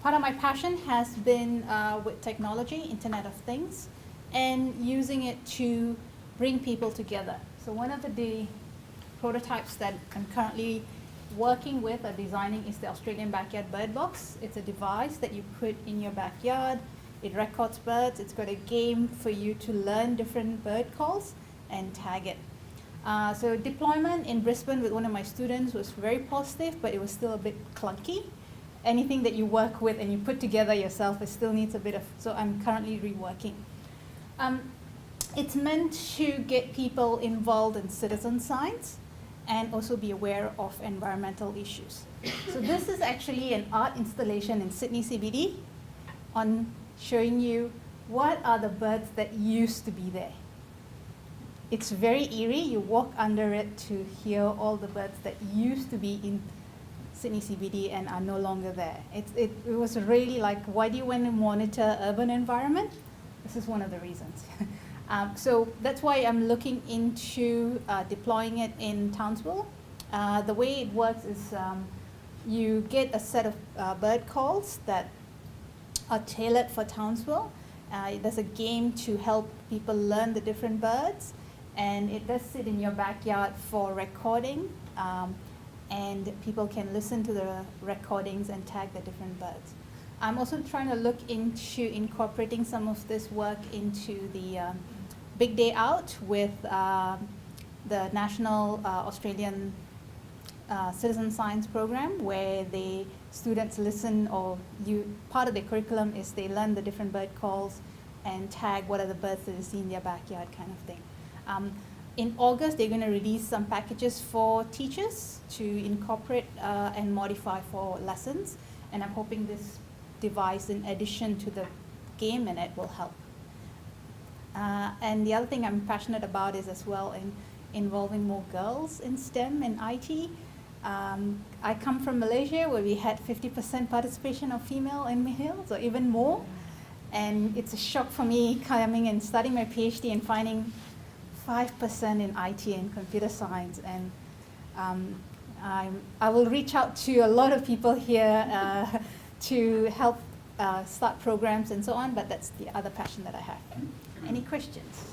Part of my passion has been with technology, Internet of Things, and using it to bring people together. So one of the prototypes that I'm currently working with or designing is the Australian Backyard Bird Box. It's a device that you put in your backyard. It records birds. It's got a game for you to learn different bird calls and tag it. So deployment in Brisbane with one of my students was very positive, but it was still a bit clunky. Anything that you work with and you put together yourself, it still needs a bit of, so I'm currently reworking. It's meant to get people involved in citizen science and also be aware of environmental issues. So this is actually an art installation in Sydney CBD on showing you what are the birds that used to be there. It's very eerie. You walk under it to hear all the birds that used to be in Sydney CBD and are no longer there. It was really like, why do you want to monitor urban environment? This is one of the reasons. So that's why I'm looking into deploying it in Townsville. The way it works is you get a set of bird calls that are tailored for Townsville. There's a game to help people learn the different birds, and it does sit in your backyard for recording, and people can listen to the recordings and tag the different birds. I'm also trying to look into incorporating some of this work into the Big Day Out with the National Australian Citizen Science Program, where the students listen, or part of their curriculum is they learn the different bird calls and tag what are the birds that they see in their backyard, kind of thing. In August, they're going to release some packages for teachers to incorporate and modify for lessons, and I'm hoping this device, in addition to the game in it, will help. And the other thing I'm passionate about is as well in involving more girls in STEM and IT. I come from Malaysia, where we had 50% participation of female and males, or even more. And it's a shock for me coming and studying my PhD and finding 5% in IT and computer science. And I will reach out to a lot of people here to help start programs and so on, but that's the other passion that I have. Any questions?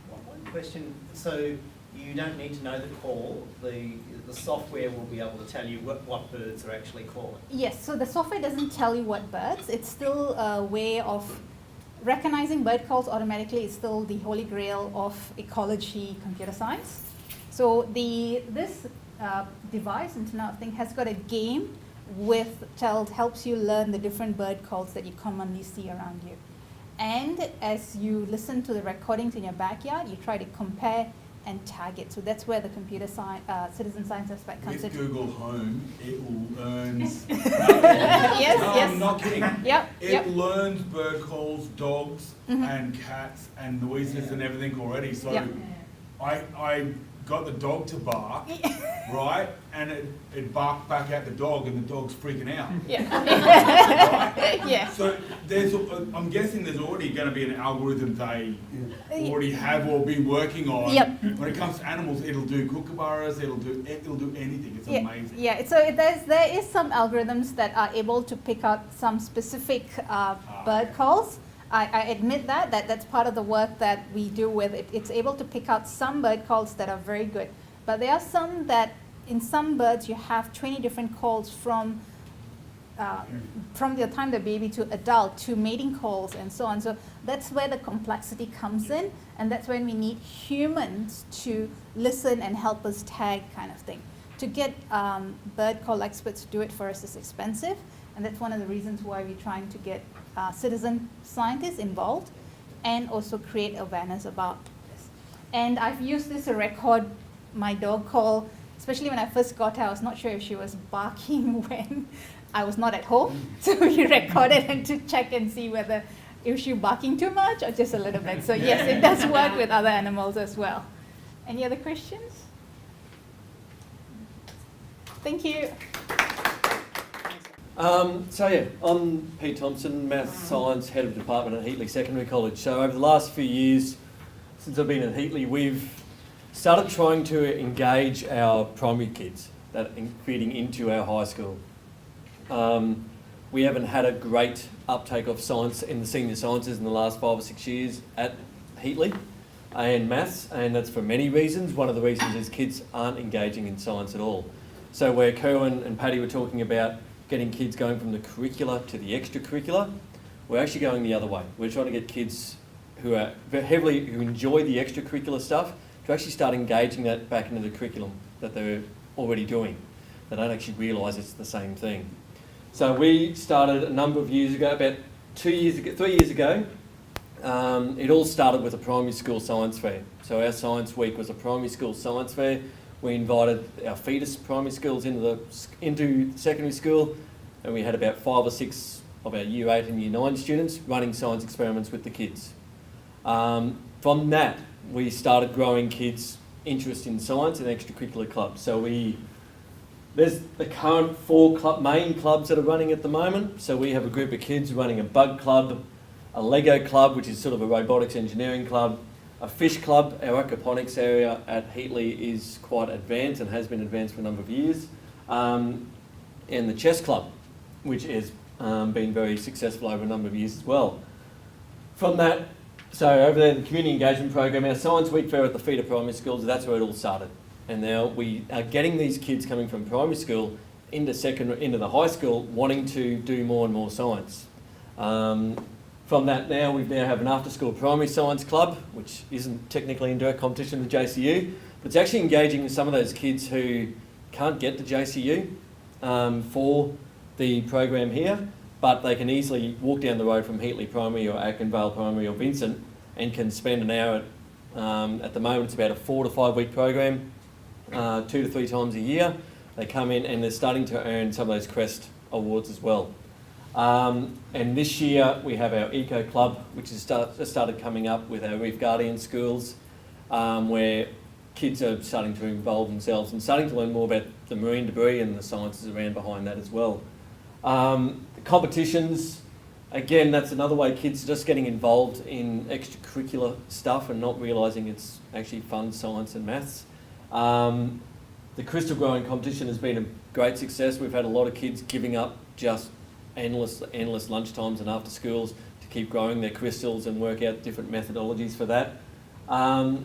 One question. So you don't need to know the call. The software will be able to tell you what birds are actually calling. Yes, so the software doesn't tell you what birds. It's still a way of recognizing bird calls automatically is still the holy grail of ecology computer science. So this device, Internet of Things, has got a game helps you learn the different bird calls that you commonly see around you. And as you listen to the recordings in your backyard, you try to compare and tag it. So that's where the computer science, citizen science aspect comes in. With Google Home, it learns. Yes, no, yes. I'm not kidding. Yep, It learns bird calls, dogs, Mhm. and cats, and noises and everything already. So Yep. I got the dog to bark, right? And it barked back at the dog, and the dog's freaking out. Yeah. Right? Yeah. So I'm guessing there's already going to be an algorithm they already have or been working on. Yep. When it comes to animals, it'll do kookaburras, it'll do anything. It's amazing. Yeah. So there is some algorithms that are able to pick out some specific bird calls. I admit that's part of the work that we do with it. It's able to pick out some bird calls that are very good. But there are some that, in some birds, you have 20 different calls from the time the baby to adult to mating calls and so on. So that's where the complexity comes in, and that's when we need humans to listen and help us tag, kind of thing. To get bird call experts to do it for us is expensive, and that's one of the reasons why we're trying to get citizen scientists involved and also create awareness about this. And I've used this to record my dog call, especially when I first got her. I was not sure if she was barking when I was not at home. So we recorded and to check and see whether if she barking too much or just a little bit. So yes, it does work with other animals as well. Any other questions? Thank you. I'm Pete Thompson, Maths Science Head of Department at Heatley Secondary College. So over the last few years, since I've been at Heatley, we've started trying to engage our primary kids that are feeding into our high school. We haven't had a great uptake of science in the senior sciences in the last 5 or 6 years at Heatley and maths, and that's for many reasons. One of the reasons is kids aren't engaging in science at all. So where Kerwin and Paddy were talking about getting kids going from the curricular to the extracurricular, we're actually going the other way. We're trying to get kids who enjoy the extracurricular stuff to actually start engaging that back into the curriculum that they're already doing. They don't actually realise it's the same thing. So we started a number of years ago, about 3 years ago. It all started with a primary school science fair. So our science week was a primary school science fair. We invited our fetus primary schools into secondary school, and we had about 5 or 6 of our Year 8 and Year 9 students running science experiments with the kids. From that, we started growing kids' interest in science and extracurricular clubs. So there's the current 4 main clubs that are running at the moment. So we have a group of kids running a bug club, a Lego club, which is sort of a robotics engineering club, a fish club. Our aquaponics area at Heatley is quite advanced and has been advanced for a number of years, and the chess club, which has been very successful over a number of years as well. From that, so over there, the community engagement program, our science week fair at the feeder primary schools, that's where it all started. And now we are getting these kids coming from primary school into the high school wanting to do more and more science. From that now, we now have an after-school primary science club, which isn't technically in direct competition with JCU, but it's actually engaging some of those kids who can't get to JCU for the program here, but they can easily walk down the road from Heatley Primary or Atkinvale Primary or Vincent and can spend an hour at the moment, it's about a 4 to 5 week program, 2 to 3 times a year. They come in and they're starting to earn some of those CREST awards as well. And this year we have our Eco Club, which has just started coming up with our Reef Guardian schools, where kids are starting to involve themselves and starting to learn more about the marine debris and the sciences around behind that as well. The competitions, again, that's another way kids are just getting involved in extracurricular stuff and not realising it's actually fun science and maths. The crystal growing competition has been a great success. We've had a lot of kids giving up just endless lunchtimes and after schools to keep growing their crystals and work out different methodologies for that. And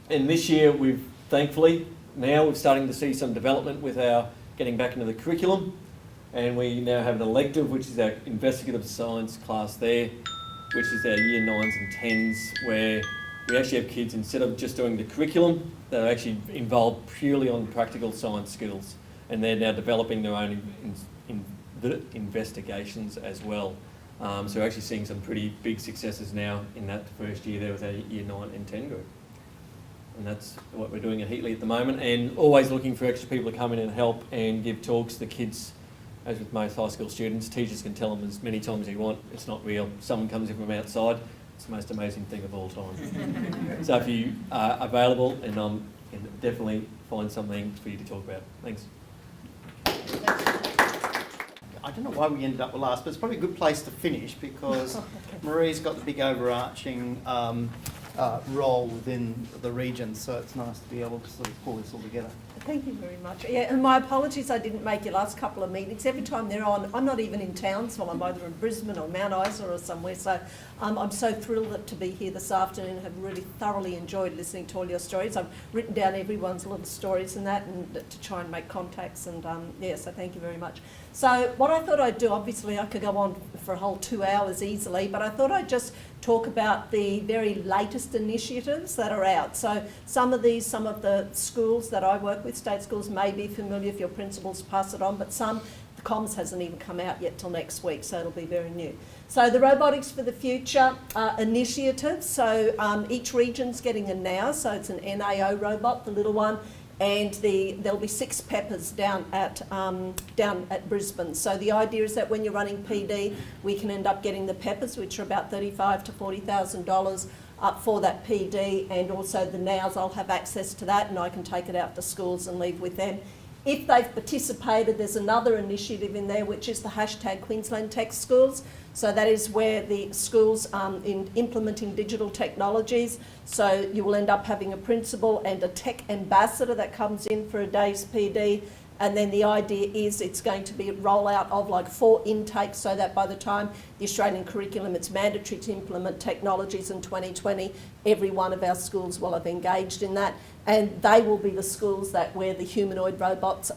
this year we've starting to see some development with our getting back into the curriculum, and we now have an elective, which is our investigative science class there, which is our year 9s and 10s, where we actually have kids, instead of just doing the curriculum, they're actually involved purely on practical science skills, and they're now developing their own investigations as well. So we're actually seeing some pretty big successes now in that first year there with our year 9 and 10 group. And that's what we're doing at Heatley at the moment, and always looking for extra people to come in and help and give talks to the kids. As with most high school students, teachers can tell them as many times as you want, it's not real. Someone comes in from outside, it's the most amazing thing of all time. So if you are available, and can definitely find something for you to talk about. Thanks. I don't know why we ended up with last, but it's probably a good place to finish because Marie's got the big overarching role within the region, so it's nice to be able to sort of pull this all together. Thank you very much. Yeah, and my apologies I didn't make your last couple of meetings. Every time they're on, I'm not even in Townsville. I'm either in Brisbane or Mount Isa or somewhere. So I'm so thrilled to be here this afternoon and have really thoroughly enjoyed listening to all your stories. I've written down everyone's little stories and that, and to try and make contacts. And yeah, so thank you very much. So what I thought I'd do, obviously I could go on for a whole 2 hours easily, but I thought I'd just talk about the very latest initiatives that are out. So some of the schools that I work with, state schools, may be familiar if your principals pass it on, but some, the comms hasn't even come out yet till next week, so it'll be very new. So the Robotics for the Future initiative, so each region's getting a NAO, so it's an NAO robot, the little one, and there'll be 6 peppers down at Brisbane. So the idea is that when you're running PD, we can end up getting the peppers, which are about $35,000 to $40,000 for that PD, and also the NOWs, I'll have access to that and I can take it out to schools and leave with them. If they've participated, there's another initiative in there, which is the hashtag Queensland Tech Schools. So that is where the schools in implementing digital technologies. So you will end up having a principal and a tech ambassador that comes in for a day's PD. And then the idea is it's going to be a rollout of like 4 intakes, so that by the time the Australian curriculum, it's mandatory to implement technologies in 2020, every one of our schools will have engaged in that. And they will be the schools that where the humanoid robots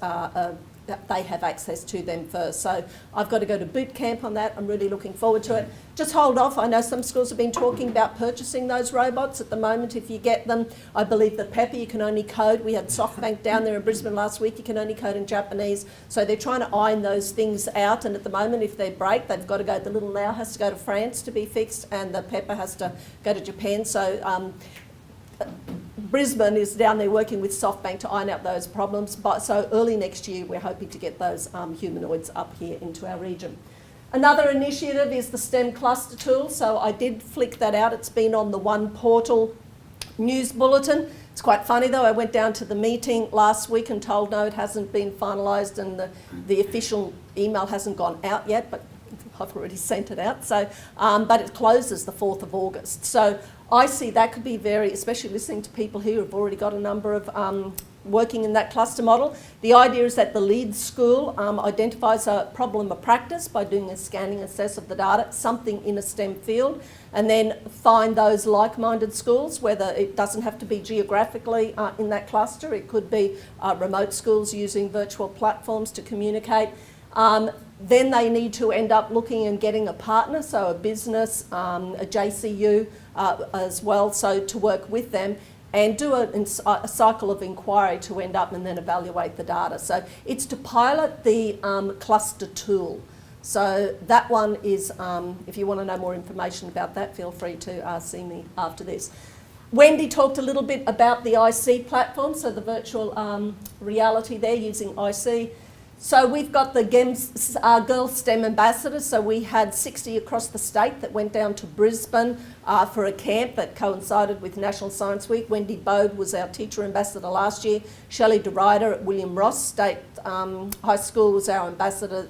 they have access to them first. So I've got to go to boot camp on that. I'm really looking forward to it. Just hold off. I know some schools have been talking about purchasing those robots. At the moment, if you get them, I believe the Pepper, you can only code. We had SoftBank down there in Brisbane last week. You can only code in Japanese. So they're trying to iron those things out. And at the moment, if they break, they've got to go, the little Now has to go to France to be fixed, and the Pepper has to go to Japan. So Brisbane is down there working with SoftBank to iron out those problems. So early next year, we're hoping to get those humanoids up here into our region. Another initiative is the STEM cluster tool. So I did flick that out. It's been on the One Portal news bulletin. It's quite funny though, I went down to the meeting last week and told no, it hasn't been finalised and the official email hasn't gone out yet, but I've already sent it out. So, but it closes the 4th of August. So I see that could be very, especially listening to people here who've already got a number of working in that cluster model. The idea is that the lead school identifies a problem of practice by doing a scanning assess of the data, something in a STEM field, and then find those like-minded schools, whether it doesn't have to be geographically in that cluster, it could be remote schools using virtual platforms to communicate. Then they need to end up looking and getting a partner, so a business, a JCU as well, so to work with them and do a cycle of inquiry to end up and then evaluate the data. So it's to pilot the cluster tool. So that one is, if you want to know more information about that, feel free to see me after this. Wendy talked a little bit about the IC platform, so the virtual reality there using IC. So we've got the Girls STEM ambassadors. So we had 60 across the state that went down to Brisbane for a camp that coincided with National Science Week. Wendy Bode was our teacher ambassador last year. Shelley DeRider at William Ross State High School was our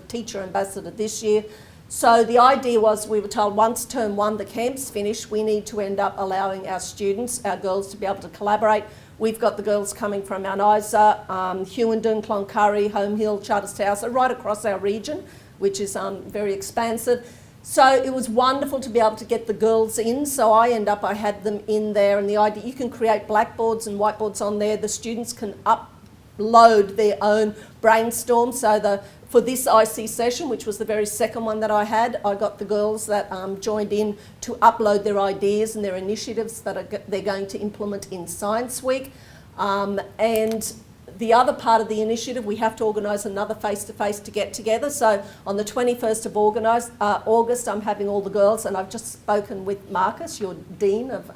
teacher ambassador this year. So the idea was, we were told once term 1, the camp's finished, we need to end up allowing our students, our girls, to be able to collaborate. We've got the girls coming from Mount Isa, Hewenden, Cloncurry, Home Hill, Charters Tower, so right across our region, which is very expansive. So it was wonderful to be able to get the girls in. So I had them in there, and the idea, you can create blackboards and whiteboards on there. The students can upload their own brainstorm. So For this IC session, which was the very second one that I had, I got the girls that joined in to upload their ideas and their initiatives that they're going to implement in Science Week. And the other part of the initiative, we have to organise another face-to-face to get together. So on the 21st of August, I'm having all the girls, and I've just spoken with Marcus, your Dean of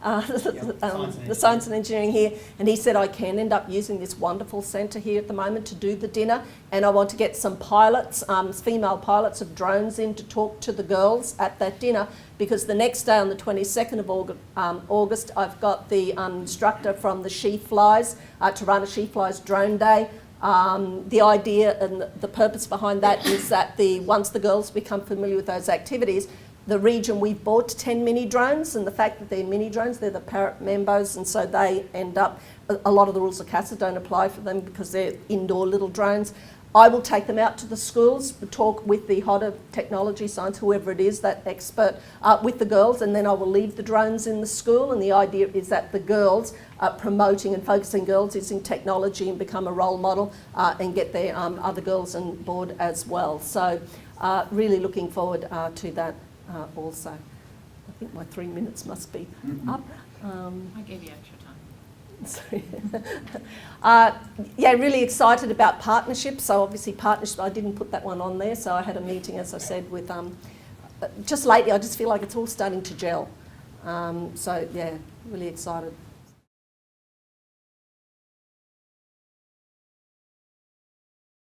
the Science and Engineering here, and he said I can end up using this wonderful centre here at the moment to do the dinner, and I want to get some pilots, female pilots of drones in to talk to the girls at that dinner, because the next day on the 22nd of August I've got the instructor from the She Flies to run a She Flies drone day. The idea and the purpose behind that is that once the girls become familiar with those activities, the region, we've bought 10 mini drones, and the fact that they're mini drones, they're the Parrot Membos, and so they end up, a lot of the rules of CASA don't apply for them because they're indoor little drones. I will take them out to the schools, talk with the HOD of technology, science, whoever it is, that expert, with the girls, and then I will leave the drones in the school, and the idea is that the girls are promoting and focusing girls using technology and become a role model and get their other girls on board as well. So really looking forward to that. Also, I think my 3 minutes must be up. I gave you extra time. Sorry. Yeah, really excited about partnerships. So obviously partnerships, I didn't put that one on there. So I had a meeting, as I said, with just lately. I just feel like it's all starting to gel. So yeah, really excited.